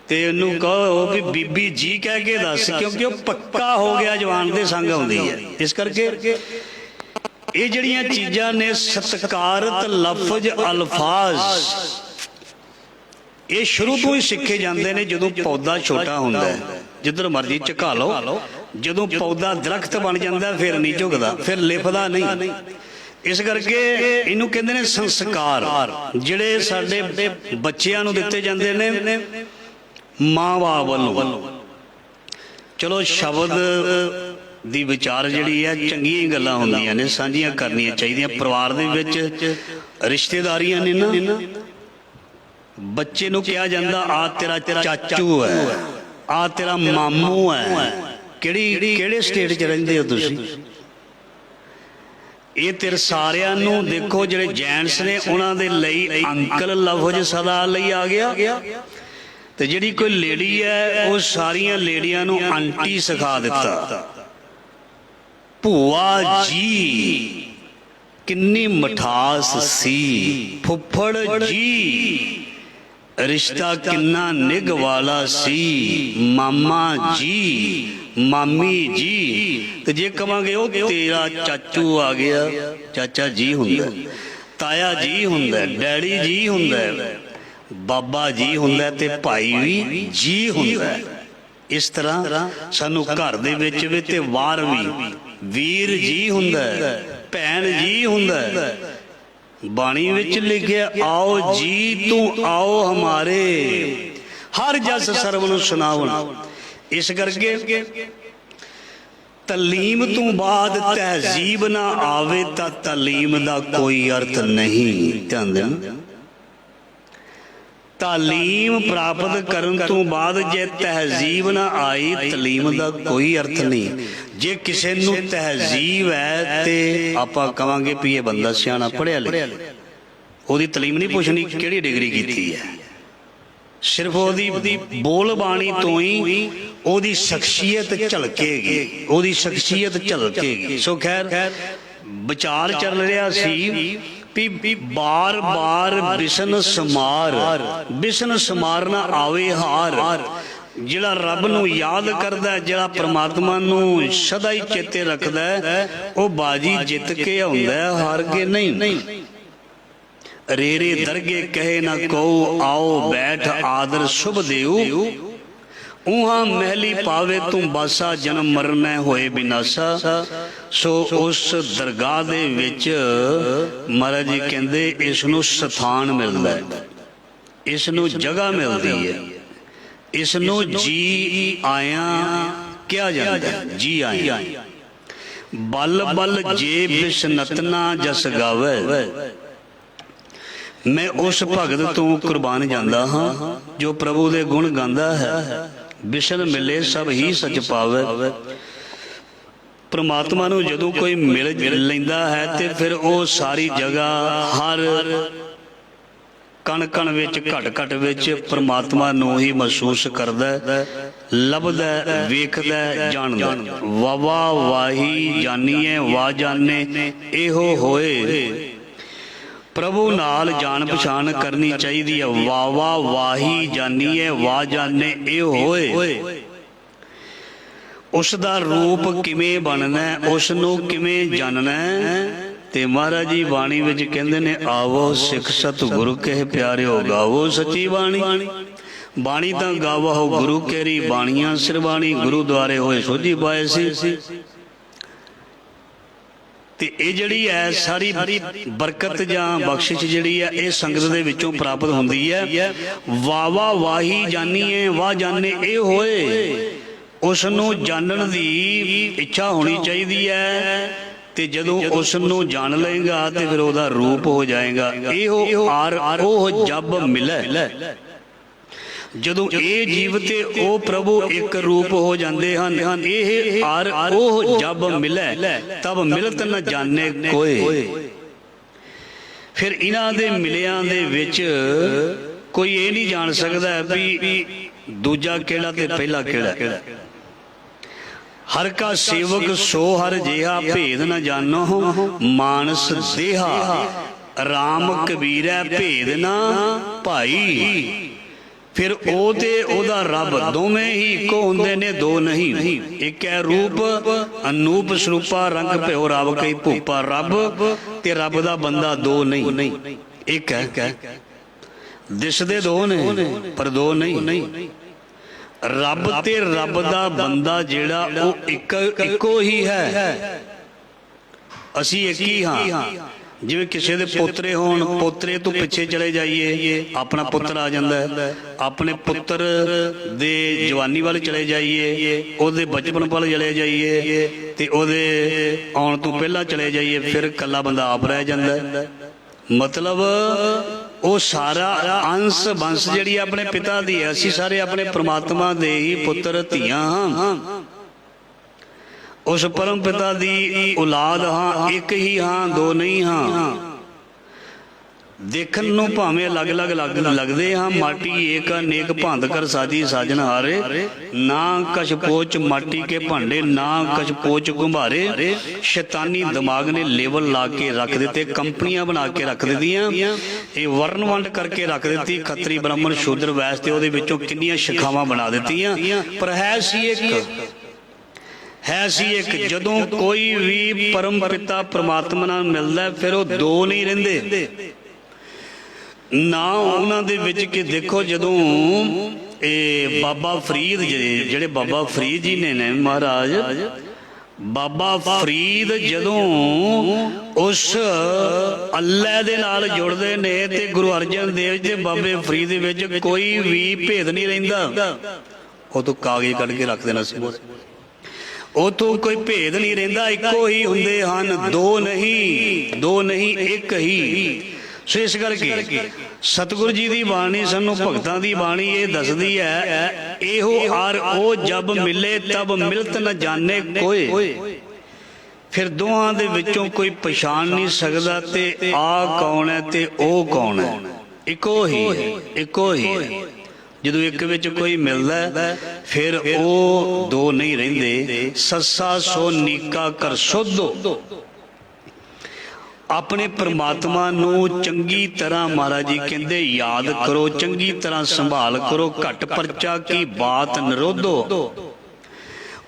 ते उन्होंने कहो भी बीबी जी कह के दस, क्योंकि वो पक्का हो गया जवान दे संग आउंदी है। इस करके ये जड़ियां चीज़ां ने सत्कारत लफज अल्फाज ये शुरू तो ही सीखे जाते हैं। जो पौधा छोटा होंदा है जिधर मर्जी झुका लो, जो पौधा दरख्त बन जाता फिर नहीं झुकता, फिर लिफदा नहीं। इस करके इनू कहते हैं संस्कार जिहड़े साडे बच्चियां नूं दिते जांदे ने माँ बाप वालों। चलो शब्द दी विचार जिहड़ी है चंगियां ही गल्लां हुंदियां ने, सांझियां करनियां चाहिदियां। परिवार दे विच रिश्तेदारियां ने ना, बच्चे नूं कहा जांदा आ तेरा चाचू है, आ तेरा मामू है। किहड़े स्टेट च रहिंदे हो तुसीं? ये तेरे सारियां नूं देखो जिहड़े जेंट्स ने उन्हां दे लई अंकल लफज सदा लई आ गया, ते जिहड़ी कोई लेडी है वो सारियां लेडियां नूं आंटी सिखा दिता। भूआ जी किन्नी मठास सी, फुफड़ जी रिश्ता किन्ना निग वाला सी, मामा जी, मामी जी। तो जे कहांगे ओ तेरा चाचू आ गया, चाचा जी हुंदा, ताया जी हुंदा, डैडी जी हुंदा, बाबा जी हुंदा ते भाई भी जी हुंदा। इस तरह सानू घर दे विच भी ते बाहर भी वीर जी हुंदा, भैन जी हुंदा। बाणी विच लिखिया आओ जी तू आओ हमारे, हर जस सरवण सुनावन। इस करके तलीम तो बाद तहजीब ना आवे ता तलीम दा कोई अर्थ नहीं। ध्यान देना, तालीम प्राप्त करन तो बाद जे तहजीब ना आई तलीम दा कोई अर्थ नहीं। जे किसी नूं तहजीब है ते आपां कहांगे भी ये बंदा सियाणा पढ़िया लिखिया, ओदी तलीम नहीं पुछनी किहड़ी डिग्री कीती है, सिर्फ ओदी बोल बाणी तो ही ओदी शख्सियत झलकेगी, ओदी शख्सियत झलकेगी। सो खैर विचार चल रहा सी भी बार बार बिसन समारना आवे हार। जिहड़ा रब नूं याद करदा है, जिहड़ा परमात्मा नूं सदा ही चेते रखदा है, वो बाजी जित के आउंदा है, हार के नहीं। रेरे दरगे कहे ना को आओ बैठ आदर शुभ देऊ, उहाँ महली पावे तू बासा जन्म मरना होए बिनासा। सो उस दरगाह दे विच महाराज जी कहंदे इस नूं स्थान मिलदा है, इस नूं जगह मिलदी है, इस नूं जी आया क्या जांदा है, जी आया। बल बल जे बिसनतना जस गावे, मैं उस भगत तो कुर्बान जांदा हाँ जो प्रभु दे गुण गांदा है। बिशन मिले सब ही सच पावे। परमात्मा नूं जदों कोई मिल लैंदा है ते फिर वो सारी जगह हर ਕਣ ਕਣ ਵਿੱਚ ਘਟ ਘਟ ਵਿੱਚ ਪ੍ਰਮਾਤਮਾ ਨੂੰ ਹੀ ਮਹਿਸੂਸ ਕਰਦਾ, ਲੱਭਦਾ, ਵੇਖਦਾ, ਜਾਣਦਾ। ਵਾਵਾ ਵਾਹੀ ਜਾਨੀਏ ਵਾ ਜਾਣੇ ਇਹੋ ਹੋਏ। ਪ੍ਰਭੂ ਨਾਲ ਜਾਣ ਪਛਾਣ ਕਰਨੀ ਚਾਹੀਦੀ ਹੈ। ਵਾਵਾ ਵਾਹੀ ਜਾਨੀਏ ਵਾ ਜਾਣੇ ਇਹ ਹੋਏ। ਉਸ ਦਾ ਰੂਪ ਕਿਵੇਂ ਬਣਨਾ, ਉਸ ਨੂੰ ਕਿਵੇਂ ਜਾਣਨਾ। ਤੇ ਮਹਾਰਾਜ ਜੀ ਬਾਣੀ ਵਿੱਚ ਕਹਿੰਦੇ ਨੇ, ਆਵੋ ਸਿੱਖ ਸਤਿਗੁਰੂ ਕਹੇ ਪਿਆਰਿਓ ਗਾਵੋ ਸੱਚੀ ਬਾਣੀ। ਬਾਣੀ ਤਾਂ ਗਾਵੋ ਗੁਰੂ ਕੇਰੀ ਬਾਣੀਆਂ ਸਿਰਬਾਣੀ, ਗੁਰੂ ਦੁਆਰੇ ਹੋਏ ਸੋਝੀ ਪਾਏ ਸੀ। ਤੇ ਇਹ ਜਿਹੜੀ ਹੈ ਸਾਰੀ ਬਰਕਤ ਜਾਂ ਬਖਸ਼ਿਸ਼ ਜਿਹੜੀ ਹੈ ਇਹ ਸੰਗਤ ਦੇ ਵਿੱਚੋਂ ਪ੍ਰਾਪਤ ਹੁੰਦੀ ਹੈ। ਵਾਵਾ ਵਾਹੀ ਜਾਨੀਏ ਵਾ ਜਾਣੇ ਇਹ ਹੋਏ। ਉਸ ਨੂੰ ਜਾਣਨ ਦੀ ਇੱਛਾ ਹੋਣੀ ਚਾਹੀਦੀ ਹੈ। ਤੇ ਜਦੋਂ ਉਸ ਨੂੰ ਜਾਣ ਲਏਗਾ ਤੇ ਫਿਰ ਉਹਦਾ ਰੂਪ ਹੋ ਜਾਏਗਾ। ਇਹੋ ਆਰ ਉਹ ਜਬ ਮਿਲੇ। ਜਦੋਂ ਇਹ ਜੀਵ ਤੇ ਉਹ ਪ੍ਰਭੂ ਇੱਕ ਰੂਪ ਹੋ ਜਾਂਦੇ ਹਨ। ਇਹ ਆਰ ਉਹ ਜਬ ਮਿਲੇ ਤਬ ਮਿਲਤ ਨ ਜਾਣੇ ਕੋਏ। ਫਿਰ ਇਹਨਾਂ ਦੇ ਮਿਲਿਆਂ ਦੇ ਵਿੱਚ ਕੋਈ ਇਹ ਨਹੀਂ ਜਾਣ ਸਕਦਾ ਵੀ ਦੂਜਾ ਕਿਹੜਾ ਤੇ ਪਹਿਲਾ ਕਿਹੜਾ। ਹਰ ਕਾ ਸੇਵਕ ਸੋ ਹਰ ਜਿਹਾ ਭੇਦ ਨ ਜਾਨੋ ਮਾਨਸ ਦੇਹਾ। ਰਾਮ ਕਬੀਰੈ ਭੇਦ ਨਾ ਭਾਈ। ਫਿਰ ਉਹ ਤੇ ਉਹਦਾ ਰੱਬ ਦੋਵੇਂ ਹੀ ਇੱਕੋ ਹੁੰਦੇ ਨੇ, ਦੋ ਨਹੀਂ। ਇੱਕ ਹੈ ਰੂਪ ਅਨੂਪ ਸਰੂਪਾ ਰੰਗ ਭਿਓ ਰਬ ਕਈ ਭੂਪਾ। ਰੱਬ ਤੇ ਰੱਬ ਦਾ ਬੰਦਾ ਦੋ ਨਹੀਂ, ਇੱਕ ਹੈ। ਦਿਸਦੇ ਦੋ ਨੇ ਪਰ ਦੋ ਨਹੀਂ। ਰੱਬ ਤੇ ਰੱਬ ਦਾ ਬੰਦਾ ਜਿਹੜਾ ਉਹ ਇੱਕੋ ਹੀ ਹੈ। ਅਸੀਂ ਇੱਕ ਹੀ ਹਾਂ। ਜਿਵੇਂ ਕਿਸੇ ਦੇ ਪੋਤਰੇ ਹੋਣ, ਪੋਤਰੇ ਤੋਂ ਪਿੱਛੇ ਚਲੇ ਜਾਈਏ ਆਪਣਾ ਪੁੱਤਰ ਆ ਜਾਂਦਾ ਹੈ। ਆਪਣੇ ਪੁੱਤਰ ਦੇ ਜਵਾਨੀ ਵੱਲ ਚਲੇ ਜਾਈਏ, ਉਹਦੇ ਬਚਪਨ ਵੱਲ ਚਲੇ ਜਾਈਏ, ਤੇ ਉਹਦੇ ਆਉਣ ਤੋਂ ਪਹਿਲਾਂ ਚਲੇ ਜਾਈਏ, ਫਿਰ ਇਕੱਲਾ ਬੰਦਾ ਆਪ ਰਹਿ ਜਾਂਦਾ। ਮਤਲਬ ਉਹ ਸਾਰਾ ਅੰਸ਼ ਬੰਸ ਜਿਹੜੀ ਆਪਣੇ ਪਿਤਾ ਦੀ ਹੈ। ਅਸੀਂ ਸਾਰੇ ਆਪਣੇ ਪ੍ਰਮਾਤਮਾ ਦੇ ਹੀ ਪੁੱਤਰ ਧੀਆਂ ਹਾਂ। ਉਸ ਪਰਮ ਪਿਤਾ ਦੀ ਔਲਾਦ ਹਾਂ, ਇੱਕ ਹੀ ਹਾਂ, ਦੋ ਨਹੀਂ ਹਾਂ। ਦੇਖਣ ਨੂੰ ਭਾਵੇਂ ਅਲੱਗ-ਅਲੱਗ ਲੱਗਦੇ ਹਾਂ। ਮਾਟੀ ਏਕ ਅਨੇਕ ਭੰਦ ਕਰ ਸਾਜੀ ਸਾਜਨ ਹਾਰੇ। ਨਾ ਕਛ ਪੋਚ ਮਾਟੀ ਕੇ ਭਾਂਡੇ, ਨਾ ਕਛ ਪੋਚ ਘੁੰਬਾਰੇ। ਸ਼ੈਤਾਨੀ ਦਿਮਾਗ ਨੇ ਲੇਵਲ ਲਾ ਕੇ ਰੱਖ ਦਿੱਤੇ, ਕੰਪਨੀਆਂ ਬਣਾ ਕੇ ਰੱਖ ਦਿੱਤੀਆਂ। ਇਹ ਵਰਨ ਵੰਡ ਕਰਕੇ ਰੱਖ ਦਿੱਤੀ, ਖੱਤਰੀ ਬ੍ਰਾਹਮਣ ਸ਼ੂਦਰ ਵੈਸ, ਤੇ ਉਹਦੇ ਵਿੱਚੋਂ ਕਿੰਨੀਆਂ ਸ਼ਿਖਾਵਾਂ ਬਣਾ ਦਿੱਤੀਆਂ। ਪਰ ਹੈ ਸੀ ਇੱਕ। ਜਦੋਂ ਕੋਈ ਵੀ ਪਰਮ ਪਿਤਾ ਪ੍ਰਮਾਤਮਾ ਨਾਲ ਮਿਲਦਾ ਫਿਰ ਉਹ ਦੋ ਨਹੀਂ ਰਹਿੰਦੇ ਨਾ ਉਹਨਾਂ ਦੇ ਵਿੱਚ। ਕਿ ਦੇਖੋ ਜਦੋਂ ਇਹ ਬਾਬਾ ਫਰੀਦ ਜਿਹੜੇ ਬਾਬਾ ਫਰੀਦ ਜੀ ਨੇ ਮਹਾਰਾਜ, ਬਾਬਾ ਫਰੀਦ ਜਦੋਂ ਉਸ ਅੱਲਾ ਦੇ ਨਾਲ ਜੁੜਦੇ ਨੇ ਤੇ ਗੁਰੂ ਅਰਜਨ ਦੇਵ ਜੀ ਤੇ ਬਾਬੇ ਫਰੀਦ ਦੇ ਵਿੱਚ ਕੋਈ ਵੀ ਭੇਦ ਨਹੀਂ ਰਹਿੰਦਾ। ਉਹ ਤੋਂ ਕਾਗਜ਼ ਕੱਢ ਕੇ ਰੱਖ ਦੇਣਾ ਸੀ। ਉਥੋਂ ਕੋਈ ਭੇਦ ਨਹੀਂ ਰਹਿੰਦਾ, ਇੱਕੋ ਹੀ ਹੁੰਦੇ ਹਨ, ਦੋ ਨਹੀਂ ਇੱਕ ਹੀ। ਸੋ ਇਸ ਕਰਕੇ ਸਤਿਗੁਰੂ ਜੀ ਦੀ ਬਾਣੀ ਸਾਨੂੰ ਭਗਤਾਂ ਦੀ ਬਾਣੀ ਇਹ ਦੱਸਦੀ ਹੈ, ਇਹੋ ਆਰ ਉਹ ਜਬ ਮਿਲੇ ਤਬ ਮਿਲਤ ਨ ਜਾਣੇ ਕੋਏ। ਫਿਰ ਦੋਹਾਂ ਦੇ ਵਿੱਚੋਂ ਕੋਈ ਪਛਾਣ ਨਹੀਂ ਸਕਦਾ ਤੇ ਆ ਕੌਣ ਹੈ ਤੇ ਉਹ ਕੌਣ ਹੈ। ਇੱਕੋ ਹੀ। ਜਦੋਂ ਇੱਕ ਵਿੱਚ ਕੋਈ ਮਿਲਦਾ ਫਿਰ ਉਹ ਦੋ ਨਹੀਂ ਰਹਿੰਦੇ। ਸੱਸਾ ਸੋ ਨੀਕਾ ਕਰ ਸੋਧੋ। ਆਪਣੇ ਪ੍ਰਮਾਤਮਾ ਨੂੰ ਚੰਗੀ ਤਰ੍ਹਾਂ ਮਹਾਰਾਜ ਜੀ ਕਹਿੰਦੇ ਯਾਦ ਕਰੋ, ਚੰਗੀ ਤਰ੍ਹਾਂ ਸੰਭਾਲ ਕਰੋ। ਘਟ ਪਰਚਾ ਕੀ ਬਾਤ ਨਿਰੋਧੋ।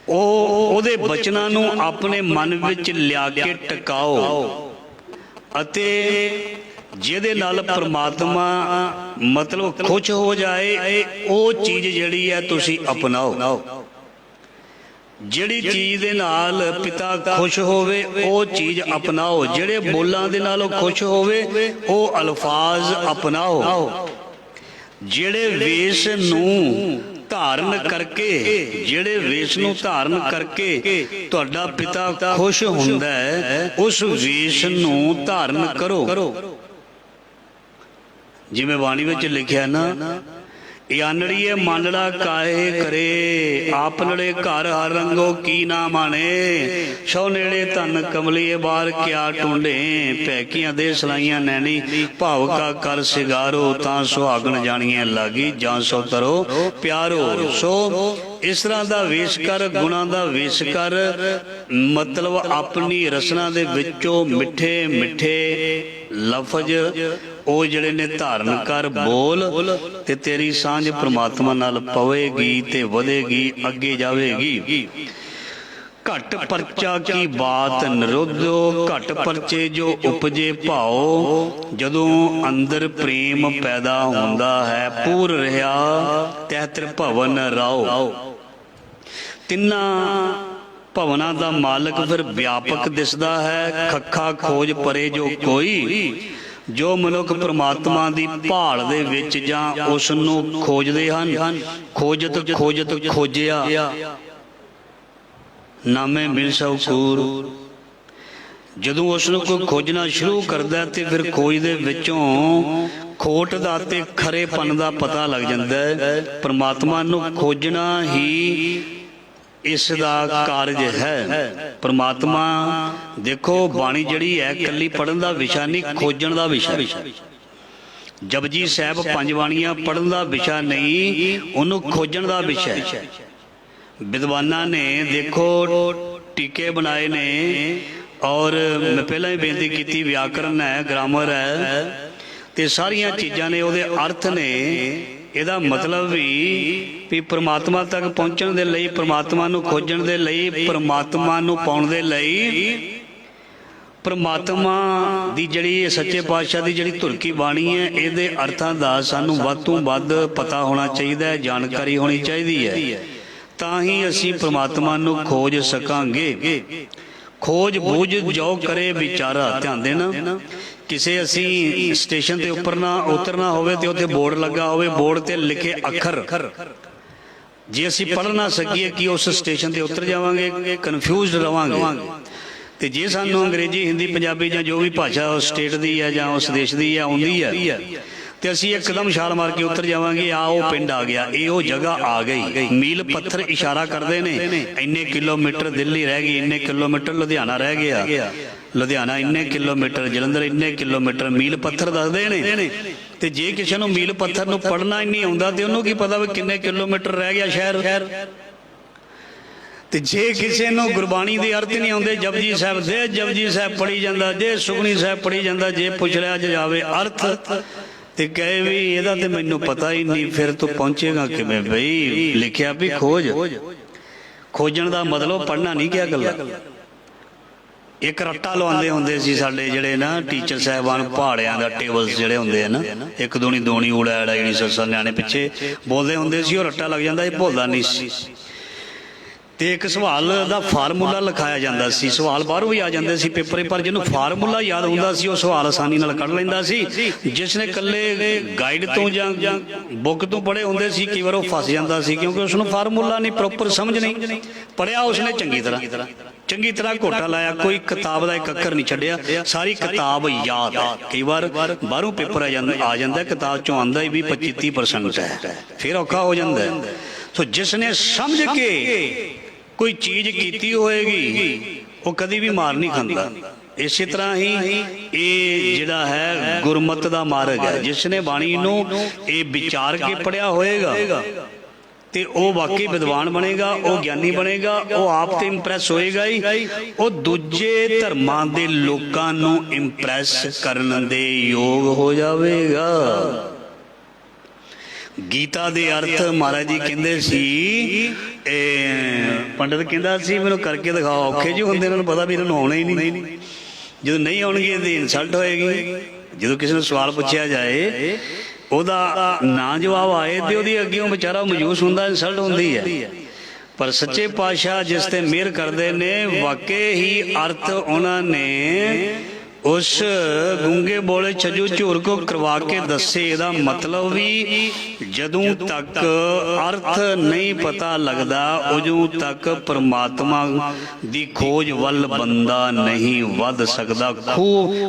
ਉਹਦੇ ਬਚਨਾਂ ਨੂੰ ਆਪਣੇ ਮਨ ਵਿੱਚ ਲਿਆ ਕੇ ਟਿਕਾਓ ਅਤੇ ਜਿਹਦੇ ਨਾਲ ਪ੍ਰਮਾਤਮਾ ਮਤਲਬ ਖੁਸ਼ ਹੋ ਜਾਏ ਉਹ ਚੀਜ਼ ਜਿਹੜੀ ਹੈ ਤੁਸੀਂ ਅਪਣਾਓ। ਜਿਹੜੀ ਚੀਜ਼ ਦੇ ਨਾਲ ਪਿਤਾ ਖੁਸ਼ ਹੋਵੇ ਉਹ ਚੀਜ਼ ਅਪਣਾਓ। ਜਿਹੜੇ ਬੋਲਾਂ ਦੇ ਨਾਲ ਉਹ ਖੁਸ਼ ਹੋਵੇ ਉਹ ਅਲਫਾਜ਼ ਅਪਣਾਓ। ਜਿਹੜੇ ਵੇਸ਼ ਨੂੰ ਧਾਰਨ ਕਰਕੇ ਤੁਹਾਡਾ ਪਿਤਾ ਖੁਸ਼ ਹੁੰਦਾ ਹੈ ਉਸ ਵੇਸ਼ ਨੂੰ ਧਾਰਨ ਕਰੋ। ਜਿਵੇਂ ਬਾਣੀ ਵਿੱਚ ਲਿਖਿਆ ਨਾ, ਆਨੜੀਏ ਮਾਨੜਾ ਕਾਹੇ ਕਰੇ, ਆਪ ਨੜੇ ਘਰ ਹਰ ਰੰਗੋ ਕੀ ਨਾ ਮਾਣੇ। ਸੋ ਨੇੜੇ ਧਨ ਕਮਲੀਏ ਬਾਹਰ ਕਿਆ ਟੁੰਡੇ, ਪੈਕੀਆਂ ਦੇ ਸਲਾਈਆਂ ਨੈਣੀ ਭਾਵ ਕਾ ਕਰ ਸਿਗਾਰੋ। ਤਾਂ ਸੁਹਾਗਣ ਜਾਣੀਏ ਲਾਗੀ ਜਾਂ ਸੋ ਤਰੋ ਪਿਆਰੋ। ਸੋ ਇਸ ਤਰ੍ਹਾਂ ਦਾ ਵੇਸ਼ ਕਰ, ਗੁਣਾਂ ਦਾ ਵੇਸ਼ ਕਰ, ਮਤਲਬ ਆਪਣੀ ਰਸਨਾ ਦੇ ਵਿੱਚੋਂ ਮਿੱਠੇ ਮਿੱਠੇ ਲਫ਼ਜ਼ ਉਹ ਜਿਹੜੇ ਨੇ ਧਾਰਨ ਕਰ, ਬੋਲ, ਤੇ ਤੇਰੀ ਸਾਂਝ ਪ੍ਰਮਾਤਮਾ ਨਾਲ ਪਵੇਗੀ ਤੇ ਵਧੇਗੀ, ਅੱਗੇ ਜਾਵੇਗੀ। ਘਟ ਪਰਚਾ ਕੀ ਬਾਤ ਨਿਰੁੱਧੋ, ਘਟ ਪਰਚੇ ਜੋ ਉਪਜੇ ਭਾਓ। ਜਦੋਂ ਅੰਦਰ ਪ੍ਰੇਮ ਪੈਦਾ ਹੁੰਦਾ ਹੈ, ਪੂਰ ਰਿਹਾ ਤਹਿ ਤ੍ਰਿਭਵਨ ਰਾਓ। ਤਿੰਨਾਂ ਭਵਨਾਂ ਦਾ ਮਾਲਕ ਫਿਰ ਵਿਆਪਕ ਦਿਸਦਾ ਹੈ। ਖੱਖਾ ਖੋਜ ਪਰੇ ਜੋ ਕੋਈ, ਜੋ ਮਨੁੱਖ ਪ੍ਰਮਾਤਮਾ ਦੀ ਭਾਲ ਦੇ ਵਿੱਚ ਜਾਂ ਉਸ ਨੂੰ ਖੋਜਦੇ ਹਨ। ਖੋਜਤ ਖੋਜਤ ਖੋਜਿਆ ਨਾਮੇ ਮਿਲ ਸਉ ਕੂਰ। ਜਦੋਂ ਉਸ ਨੂੰ ਕੋਈ ਖੋਜਣਾ ਸ਼ੁਰੂ ਕਰਦਾ ਤੇ ਫਿਰ ਖੋਜ ਦੇ ਵਿੱਚੋਂ ਖੋਟ ਦਾ ਤੇ ਖਰੇਪਨ ਦਾ ਪਤਾ ਲੱਗ ਜਾਂਦਾ ਹੈ। ਪ੍ਰਮਾਤਮਾ ਨੂੰ ਖੋਜਣਾ ਹੀ ਇਸ ਦਾ ਕਾਰਜ ਹੈ। ਪ੍ਰਮਾਤਮਾ ਦੇਖੋ, ਬਾਣੀ ਜਿਹੜੀ ਹੈ ਇਕੱਲੀ ਪੜ੍ਹਨ ਦਾ ਵਿਸ਼ਾ ਨਹੀਂ, ਖੋਜਣ ਦਾ ਵਿਸ਼ਾ। ਜਪਜੀ ਸਾਹਿਬ ਪੰਜ ਬਾਣੀਆਂ ਪੜ੍ਹਨ ਦਾ ਵਿਸ਼ਾ ਨਹੀਂ, ਉਹਨੂੰ ਖੋਜਣ ਦਾ ਵਿਸ਼ਾ ਹੈ। ਵਿਦਵਾਨਾਂ ਨੇ ਦੇਖੋ ਟੀਕੇ ਬਣਾਏ ਨੇ, ਔਰ ਮੈਂ ਪਹਿਲਾਂ ਹੀ ਬੇਨਤੀ ਕੀਤੀ, ਵਿਆਕਰਨ ਹੈ, ਗ੍ਰਾਮਰ ਹੈ, ਤੇ ਸਾਰੀਆਂ ਚੀਜ਼ਾਂ ਨੇ, ਉਹਦੇ ਅਰਥ ਨੇ। ਇਹਦਾ ਮਤਲਬ ਵੀ ਪ੍ਰਮਾਤਮਾ ਤੱਕ ਪਹੁੰਚਣ ਦੇ ਲਈ, ਪ੍ਰਮਾਤਮਾ ਨੂੰ ਖੋਜਣ ਦੇ ਲਈ, ਪ੍ਰਮਾਤਮਾ ਨੂੰ ਪਾਉਣ ਦੇ ਲਈ, ਪ੍ਰਮਾਤਮਾ ਦੀ ਜਿਹੜੀ ਸੱਚੇ ਪਾਤਸ਼ਾਹ ਦੀ ਜਿਹੜੀ ਧੁਰਕੀ ਬਾਣੀ ਹੈ, ਇਹਦੇ ਅਰਥਾਂ ਦਾ ਸਾਨੂੰ ਵੱਧ ਤੋਂ ਵੱਧ ਪਤਾ ਹੋਣਾ ਚਾਹੀਦਾ ਹੈ, ਜਾਣਕਾਰੀ ਹੋਣੀ ਚਾਹੀਦੀ ਹੈ। ਤਾਂ ਹੀ ਅਸੀਂ ਪ੍ਰਮਾਤਮਾ ਨੂੰ ਖੋਜ ਸਕਾਂਗੇ। ਖੋਜ ਬੂਝ ਜੋ ਕਰੇ ਵਿਚਾਰਾ। ਧਿਆਨ ਦੇਣਾ, ਕਿਸੇ ਅਸੀਂ ਸਟੇਸ਼ਨ ਤੇ ਉਤਰਨਾ ਹੋਵੇ ਤੇ ਉੱਥੇ ਬੋਰਡ ਲੱਗਾ ਹੋਵੇ, ਬੋਰਡ ਤੇ ਲਿਖੇ ਅੱਖਰ ਜੇ ਅਸੀਂ ਪੜ੍ਹ ਨਾ ਸਕੀਏ ਕਿ ਉਸ ਸਟੇਸ਼ਨ ਤੇ ਉਤਰ ਜਾਵਾਂਗੇ, ਕਨਫਿਊਜ਼ਡ ਰਵਾਂਗੇ। ਤੇ ਜੇ ਸਾਨੂੰ ਅੰਗਰੇਜ਼ੀ, ਹਿੰਦੀ, ਪੰਜਾਬੀ ਜਾਂ ਜੋ ਵੀ ਭਾਸ਼ਾ ਉਸ ਸਟੇਟ ਦੀ ਹੈ ਜਾਂ ਉਸ ਦੇਸ਼ ਦੀ ਹੈ ਆਉਂਦੀ ਹੈ, ਤੇ ਅਸੀਂ ਇੱਕਦਮ ਛਾਲ ਮਾਰ ਕੇ ਉਤਰ ਜਾਵਾਂਗੇ, ਆ ਉਹ ਪਿੰਡ ਆ ਗਿਆ, ਇਹ ਉਹ ਜਗ੍ਹਾ ਆ ਗਈ। ਮੀਲ ਪੱਥਰ ਇਸ਼ਾਰਾ ਕਰਦੇ ਨੇ, ਇੰਨੇ ਕਿਲੋਮੀਟਰ ਦਿੱਲੀ ਰਹਿ ਗਈ, ਇੰਨੇ ਕਿਲੋਮੀਟਰ ਲੁਧਿਆਣਾ ਰਹਿ ਗਿਆ, ਲੁਧਿਆਣਾ ਇੰਨੇ ਕਿਲੋਮੀਟਰ, ਜਲੰਧਰ ਇੰਨੇ ਕਿਲੋਮੀਟਰ, ਮੀਲ ਪੱਥਰ ਦੱਸਦੇ ਨੇ। ਤੇ ਜੇ ਕਿਸੇ ਨੂੰ ਮੀਲ ਪੱਥਰ ਨੂੰ ਪੜ੍ਹਨਾ ਹੀ ਨਹੀਂ ਆਉਂਦਾ ਤੇ ਉਹਨੂੰ ਕੀ ਪਤਾ ਵੀ ਕਿੰਨੇ ਕਿਲੋਮੀਟਰ ਰਹਿ ਗਿਆ ਸ਼ਹਿਰ। ਤੇ ਜੇ ਕਿਸੇ ਨੂੰ ਗੁਰਬਾਣੀ ਦੇ ਅਰਥ ਨਹੀਂ ਆਉਂਦੇ, ਜਪਜੀ ਸਾਹਿਬ ਦੇ ਜਪਜੀ ਸਾਹਿਬ ਪੜ੍ਹੀ ਜਾਂਦਾ, ਜੇ ਸੁਖਮਨੀ ਸਾਹਿਬ ਪੜ੍ਹੀ ਜਾਂਦਾ, ਜੇ ਪੁੱਛ ਲਿਆ ਜਾਵੇ ਅਰਥ ਤੇ ਕਹੇ ਵੀ ਇਹਦਾ ਤੇ ਮੈਨੂੰ ਪਤਾ ਹੀ ਨਹੀਂ, ਫਿਰ ਤੂੰ ਪਹੁੰਚੇਗਾ ਕਿਵੇਂ ਬਈ? ਲਿਖਿਆ ਵੀ ਖੋਜਣ ਦਾ ਮਤਲਬ ਪੜ੍ਹਨਾ ਨਹੀਂ ਕਿਹਾ ਗੱਲਾਂ। ਇੱਕ ਰੱਟਾ ਲਵਾਉਂਦੇ ਹੁੰਦੇ ਸੀ ਸਾਡੇ ਜਿਹੜੇ ਨਾ ਟੀਚਰ ਸਾਹਿਬਾਨ, ਪਹਾੜਿਆਂ ਦਾ ਟੇਬਲਸ ਜਿਹੜੇ ਹੁੰਦੇ ਆ ਨਾ, ਇੱਕ ਦੂਣੀ ਦੋਣੀ ਊੜਾ ਐੜਾ ਜਿਹੜੀ ਸੱਸਾਂ ਨਿਆਣੇ ਪਿੱਛੇ ਬੋਲਦੇ ਹੁੰਦੇ ਸੀ, ਉਹ ਰੱਟਾ ਲੱਗ ਜਾਂਦਾ, ਇਹ ਭੁੱਲਦਾ ਨਹੀਂ ਸੀ। ਤੇ ਇੱਕ ਸਵਾਲ ਦਾ ਫਾਰਮੂਲਾ ਲਿਖਾਇਆ ਜਾਂਦਾ ਸੀ, ਸਵਾਲ ਬਾਹਰੋਂ ਵੀ ਆ ਜਾਂਦੇ ਸੀ ਪੇਪਰ, ਪਰ ਜਿਹਨੂੰ ਫਾਰਮੂਲਾ ਯਾਦ ਹੁੰਦਾ ਸੀ ਉਹ ਸਵਾਲ ਆਸਾਨੀ ਨਾਲ ਕੱਢ ਲੈਂਦਾ ਸੀ। ਜਿਸ ਨੇ ਇਕੱਲੇ ਗਾਈਡ ਤੋਂ ਜਾਂ ਬੁੱਕ ਤੋਂ ਪੜ੍ਹੇ ਹੁੰਦੇ ਸੀ, ਕਈ ਵਾਰ ਉਹ ਫਸ ਜਾਂਦਾ ਸੀ, ਕਿਉਂਕਿ ਉਸਨੂੰ ਫਾਰਮੂਲਾ ਨਹੀਂ, ਪ੍ਰੋਪਰ ਸਮਝ ਨਹੀਂ, ਪੜ੍ਹਿਆ ਉਸਨੇ ਚੰਗੀ ਤਰ੍ਹਾਂ ਘੋਟਾ ਲਾਇਆ, ਕੋਈ ਕਿਤਾਬ ਦਾ ਇੱਕ ਅੱਖਰ ਨਹੀਂ ਛੱਡਿਆ, ਸਾਰੀ ਕਿਤਾਬ ਯਾਦ ਹੈ। ਕਈ ਵਾਰ ਬਾਹਰੋਂ ਪੇਪਰ ਆ ਜਾਂਦਾ, ਕਿਤਾਬ ਚੋਂ ਆਉਂਦਾ ਹੀ ਵੀ 25-30% ਹੈ, ਫਿਰ ਔਖਾ ਹੋ ਜਾਂਦਾ। ਸੋ ਜਿਸ ਨੇ ਸਮਝ ਕੇ ਕੋਈ ਚੀਜ਼ ਕੀਤੀ ਹੋਏਗੀ ਉਹ ਕਦੀ ਵੀ ਮਾਰ ਨਹੀਂ ਖਾਂਦਾ। ਇਸੇ ਤਰ੍ਹਾਂ ਹੀ ਇਹ ਜਿਹੜਾ ਹੈ ਗੁਰਮਤ ਦਾ ਮਾਰਗ ਹੈ। ਜਿਸ ਨੇ ਬਾਣੀ ਨੂੰ ਇਹ ਵਿਚਾਰ ਕੇ ਪੜ੍ਹਿਆ ਹੋਏਗਾ ਤੇ ਉਹ ਵਾਕਈ ਵਿਦਵਾਨ ਬਣੇਗਾ, ਉਹ ਗਿਆਨੀ ਬਣੇਗਾ, ਉਹ ਆਪ ਤੇ ਇੰਪ੍ਰੈਸ ਹੋਏਗਾ ਹੀ, ਉਹ ਦੂਜੇ ਧਰਮਾਂ ਦੇ ਲੋਕਾਂ ਨੂੰ ਇੰਪ੍ਰੈਸ ਕਰਨ ਦੇ ਯੋਗ ਹੋ ਜਾਵੇਗਾ। ਗੀਤਾ ਦੇ ਅਰਥ ਮਹਾਰਾਜ ਜੀ ਕਹਿੰਦੇ ਸੀ, ਪੰਡਤ ਕਹਿੰਦਾ ਸੀ ਮੈਨੂੰ ਕਰਕੇ ਦਿਖਾਓ, ਔਖੇ ਜਿਹੇ ਹੁੰਦੇ, ਇਹਨਾਂ ਨੂੰ ਪਤਾ ਵੀ ਇਹਨਾਂ ਨੂੰ ਆਉਣਾ ਹੀ ਨਹੀਂ, ਜਦੋਂ ਨਹੀਂ ਆਉਣਗੇ ਇਹਦੀ ਇਨਸਲਟ ਹੋਏਗੀ। ਜਦੋਂ ਕਿਸੇ ਨੂੰ ਸਵਾਲ ਪੁੱਛਿਆ ਜਾਏ, ਉਹਦਾ ਨਾ ਜਵਾਬ ਆਏ ਤੇ ਉਹਦੀ ਅੱਗੇ ਵਿਚਾਰਾ ਮਯੂਸ ਹੁੰਦਾ, ਇਨਸਲਟ ਹੁੰਦੀ ਹੈ। ਪਰ ਸੱਚੇ ਪਾਤਸ਼ਾਹ ਜਿਸ ਤੇ ਮਿਹਰ ਕਰਦੇ ਨੇ, ਵਾਕਈ ਹੀ ਅਰਥ ਉਹਨਾਂ ਨੇ उस गूंगे बोले छजू झूर को करवा के दसे इहदा मतलब भी जदों तक अर्थ नहीं पता लगता उदों तक परमात्मा दी खोज वल बंदा नहीं वध सकदा।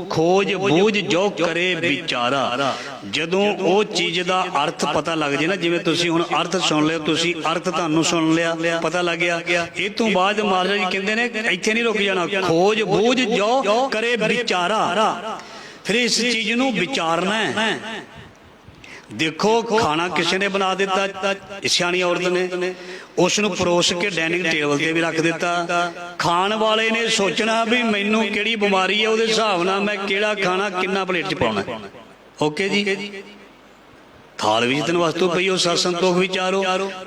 खोज बूझ जो करे विचारा, जदों वो चीज़ का अर्थ पता लग जाए ना, जिवें तुसीं हुण अर्थ सुन लिया, तुसीं अर्थ तुहानूं सुन लिया, पता लग गया, इस तों बाद महाराज जी कहंदे ने इत्थे नहीं रुक जाना, खोज बूझ जो करे विचारा। फिर इस चीज नूं विचारना है। देखो खाना किसी ने बना दिता, सियाणी औरत ने उसनूं परोस के डाइनिंग टेबल ते भी रख दिता। खाण वाले ने सोचना भी मैनूं किहड़ी बीमारी है, उहदे हिसाब नाल मैं किहड़ा खाना किन्ना प्लेट च पाउणा। ओके जी, थाल भी जितन वस्तु पई हो, सत संतोख विचारो,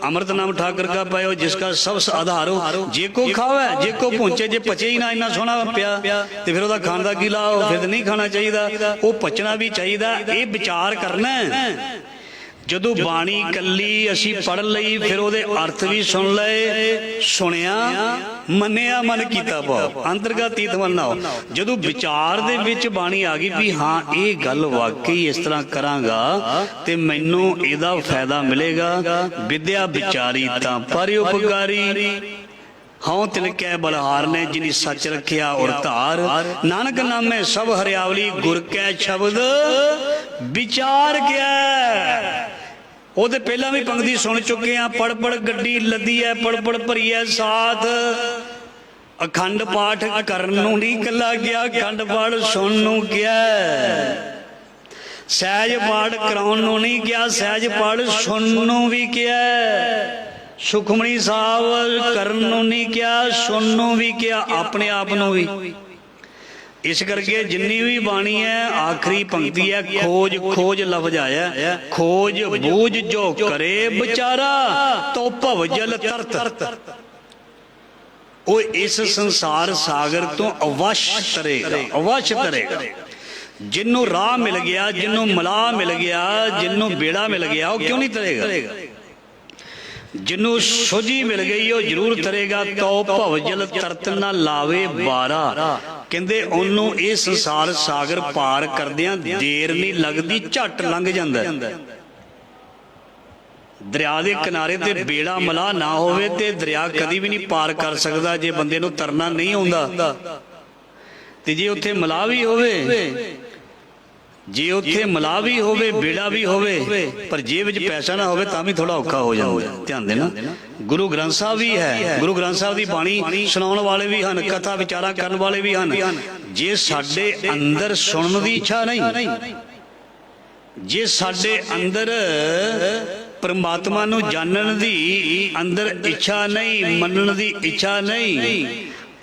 अमृत नाम ठाकर का पायो, जिसका सब आधार हो। जे को खावे जे को पहुंचे, जे पचे ही ना इन्ना सोहना पिया तो फिर वह खाण का की लाओ, फिर तो नहीं खाना चाहिए, वो पचना भी चाहिए। ये विचार करना जदों बाणी कली असी पढ़ लई, फिर वो अर्थ भी सुन लए, सुनिया मनिया मन कीता भाव, अंतरगत तीत मन ना हो। जदों विचार दे विच बाणी आ गई भी हाँ ये गल वाकई इस तरह करांगा ते मैनूं इहदा फायदा मिलेगा। विद्या विचारी तां पर उपकारी, हाँ तिलकै बलहार ने जिनी सच रखिया और धार। नानक नामे सब हरियावली गुर कै शब्द विचार क्या। वो तो पहला भी पंक्ति सुन चुके हैं, पढ़ पढ़ गड्डी लदी है, पढ़ पढ़ भरी है साथ। अखंड पाठ करन नूं नहीं कला गया, अखंड पाठ सुन नूं गया। सहज पाठ कराउण नूं नहीं गया, सहज पाठ सुन नूं भी गया। सुखमणी साहब करन नूं नहीं किया, सुन नूं भी किया, अपने आप नूं भी। इस करके जिन्नी भी बाणी है आखिरी पंक्ति है खोज, खोज लफ्ज आया, खोज बूझ जो करे बेचारा तो भव जल तरत। वो इस संसार सागर तो अवश्य तरेगा, अवश्य तरेगा। जिन्नों राह मिल गया, जिन्नों मलाह मिल गया, जिन्नों बेड़ा मिल गया, वो क्यों नहीं तरेगा। जिन्हों सोझी मिल गई वो जरूर तरेगा। तो भव जल तरत ना लावे बारा, कहते उन्होंने ये संसार सागर पार करदियां देर नहीं लगती, झट लंघ जांदा। दरिया के किनारे ते बेड़ा मलाह ना होवे ते दरिया कदी भी नहीं पार कर सकता जे बंदे नूं तरना नहीं आउंदा। ते जे उत्थे मलाह भी होवे, जे उत्थे मलाह भी होवे, बेड़ा भी होवे, पर जेब विच पैसा ना होवे तां भी थोड़ा औखा हो जांदा। ध्यान देना, गुरु ग्रंथ साहब भी है, गुरु ग्रंथ साहब की बाणी सुनाउण वाले भी हन, कथा विचारा करन वाले भी हन। जे साडे अंदर सुनन दी इच्छा नहीं, जे साडे अंदर परमात्मा नूं जानन दी अंदर इच्छा नहीं, मनन दी इच्छा नहीं,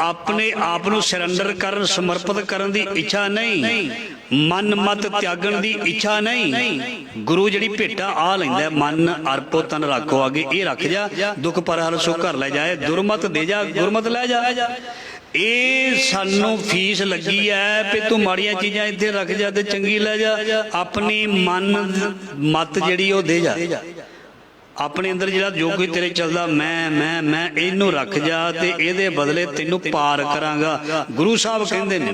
अपने आप नूं सरैंडर करन समर्पित करन दी इच्छा नहीं, मन मत त्यागण दी इच्छा नहीं। गुरु जिहड़ी भेटा आ लैंदा, मन अर्पो तन रखो आगे, ये रख जा, दुख पर हर सुख घर ले जाए, दुरमत दे जा गुरमत लै जा। ये सानू फीस लगी है भी तू माड़ियां चीज़ां इत्थे रख जा ते चंगी लै जा, अपनी मन मत जिहड़ी ओ दे जा, अपने अंदर जिहड़ा जो कोई तेरे चलदा मैं इनू रख जा ते इहदे बदले तैनू पार करांगा। गुरु साहब कहंदे ने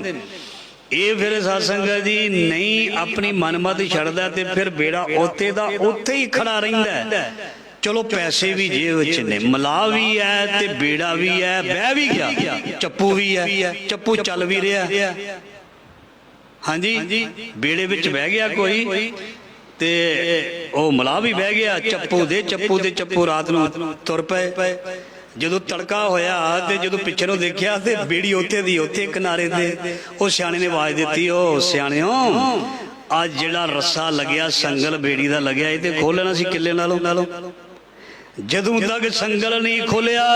ये फिर सत्संगत जी नहीं अपनी मनमत छड़दा ते फिर बेड़ा उत्थे दा उत्थे ही खड़ा रहिंदा है। चलो पैसे भी जेब विच ने, मलाह भी है ते बेड़ा भी है, बह भी गया, चप्पू भी है, चप्पू चल भी रहा। हाँ जी, बेड़े विच बह गया कोई ते ओ मलाह भी बह गया, चप्पू दे चप्पू रात नूं तुर पे। जदों तड़का होया ते जदों पिछे नूं देखिया ते बेड़ी उत्थे दी उत्थे किनारे ते ओ सियाणे ने आवाज़ दित्ती, ओ सियाणेओ अज जिहड़ा रस्सा लग्या संगल बेड़ी दा लग्या ये ते खोलना सी किले नालों। जदों तक संगल नहीं खुलिया,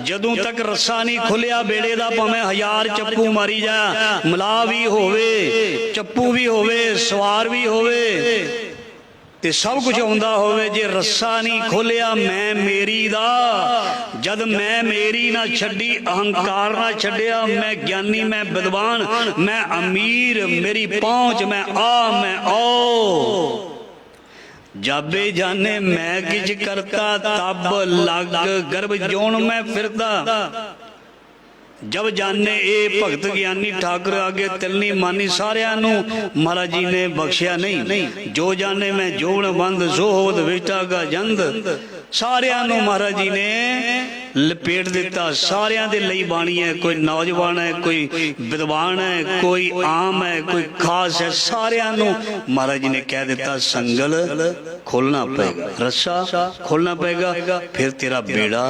जदों तक रस्सा नहीं खुलिया बेड़े दा, भावें 1000 चप्पू मारी जा, मलाह भी होवे, चप्पू भी होवे, सवार भी होवे ते सब कुछ आउंदा होवे, जे रस्सा नहीं खोलिया मैं मेरी दा, जद मैं मेरी ना छड्डी, अहंकार ना छड्डिया, मैं ज्ञानी मैं विद्वान मैं अमीर, मेरी पहुंच मैं आओ। जाबे जाने मैं किछ करता, तब लग गर्भ जोन मैं फिरदा। जब जाने ए भगत ज्ञानी ठाकुर आगे तिलनी मानी सारियां नू महाराज जी ने बख्शिया नहीं। जो जाने मैं जोन बंद सो होद बेटा का जंद, सारियां नू महाराज जी ने लपेट दिता। सारियां दे लई बाणी है, कोई नौजवान है, कोई विद्वान है, कोई आम है, कोई खास है, सारियां नू महाराज जी ने कह दिता संगल खोलना पएगा, रस्सा खोलना पएगा, फिर तेरा बेड़ा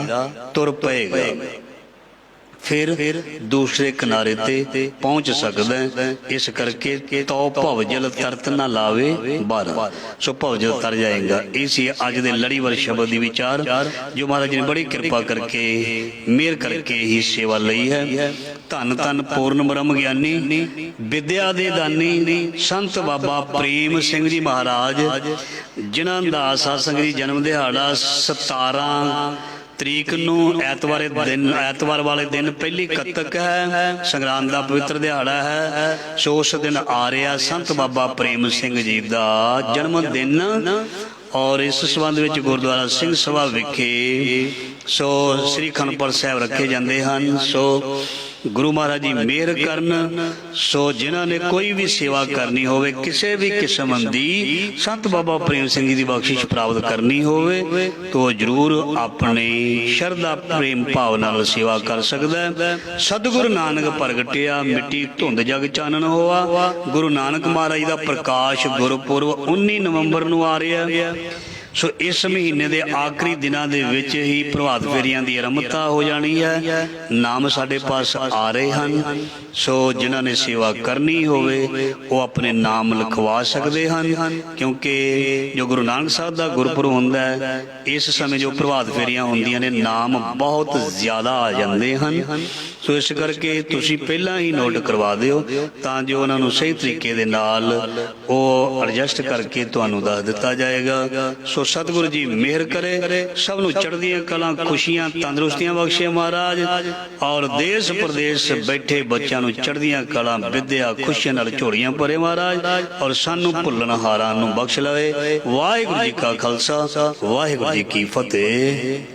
तुर पएगा, फिर दूसरे किनारे ते पहुंच सकदा है। इस करके तो भवजल तरत ना लावे बारा, सो भवजल तर जाएगा। इसी अज दे लड़ीवार शब्द दी विचार जो महाराज जी ने बड़ी कृपा करके मेहर करके ही सेवा लई है। धन धन पूर्ण ब्रह्म ज्ञानी विद्या दे दानी संत बाबा प्रेम सिंह जी महाराज, जिन्हां दा सत्संग जी जन्म दिहाड़ा 17 तरीक नू ऐतवार वाले दिन पहली कत्तक है, संगरांद दा पवित्र दिहाड़ा है। सो उस दिन आ रहा संत बाबा प्रेम सिंह जी दा जन्म दिन। और इस संबंध विच गुरुद्वारा सिंह सभा विखे सो श्री अखंड साहिब रखे जाते हैं। सो गुरु महाराज जी मेहर करन। सो जिन्हां ने कोई भी सेवा करनी होवे, किसी भी किस्म दी संत बाबा प्रेम सिंह जी की बख्शिश प्राप्त करनी होवे तो जरूर अपने शरधा प्रेम भाव नाल सेवा कर सकदा है। सतगुरु नानक प्रगटिया मिट्टी धुंध जग चानन होआ। गुरु नानक महाराज का प्रकाश गुरपुरब 19 नवंबर नूं आ रहा है। सो इस महीने के आखिरी दिनों के विच ही प्रभात फेरियां की आरंभता हो जानी है। नाम साढ़े पास आ रहे हैं। सो जिन्हों ने सेवा करनी होवे वो अपने नाम लिखवा सकते हैं, क्योंकि जो गुरु नानक साहब का गुरपुरब होंदा है इस समय जो प्रभात फेरियां होंदियां ने नाम बहुत ज़्यादा आ जाते हैं। सो इस करके तुसी पहला ही नोट करवा दिओ तां जो उन्होंने सही तरीके दे नाल वो एडजस्ट करके तुहानू दस दिता जाएगा। सो सतगुरु जी मेहर करे, सब नू चढ़दियां कलां खुशियां तंदुरुस्तियां बख्शे महाराज, और देश प्रदेश बैठे बच्चों नू चढ़दियां कलां विद्या खुशियां नाल झोलियां भरे महाराज, और सानू भुल्लण हारां नू बख्श लवे। वाहिगुरू जी का खालसा वाहिगुरू जी की फतेह।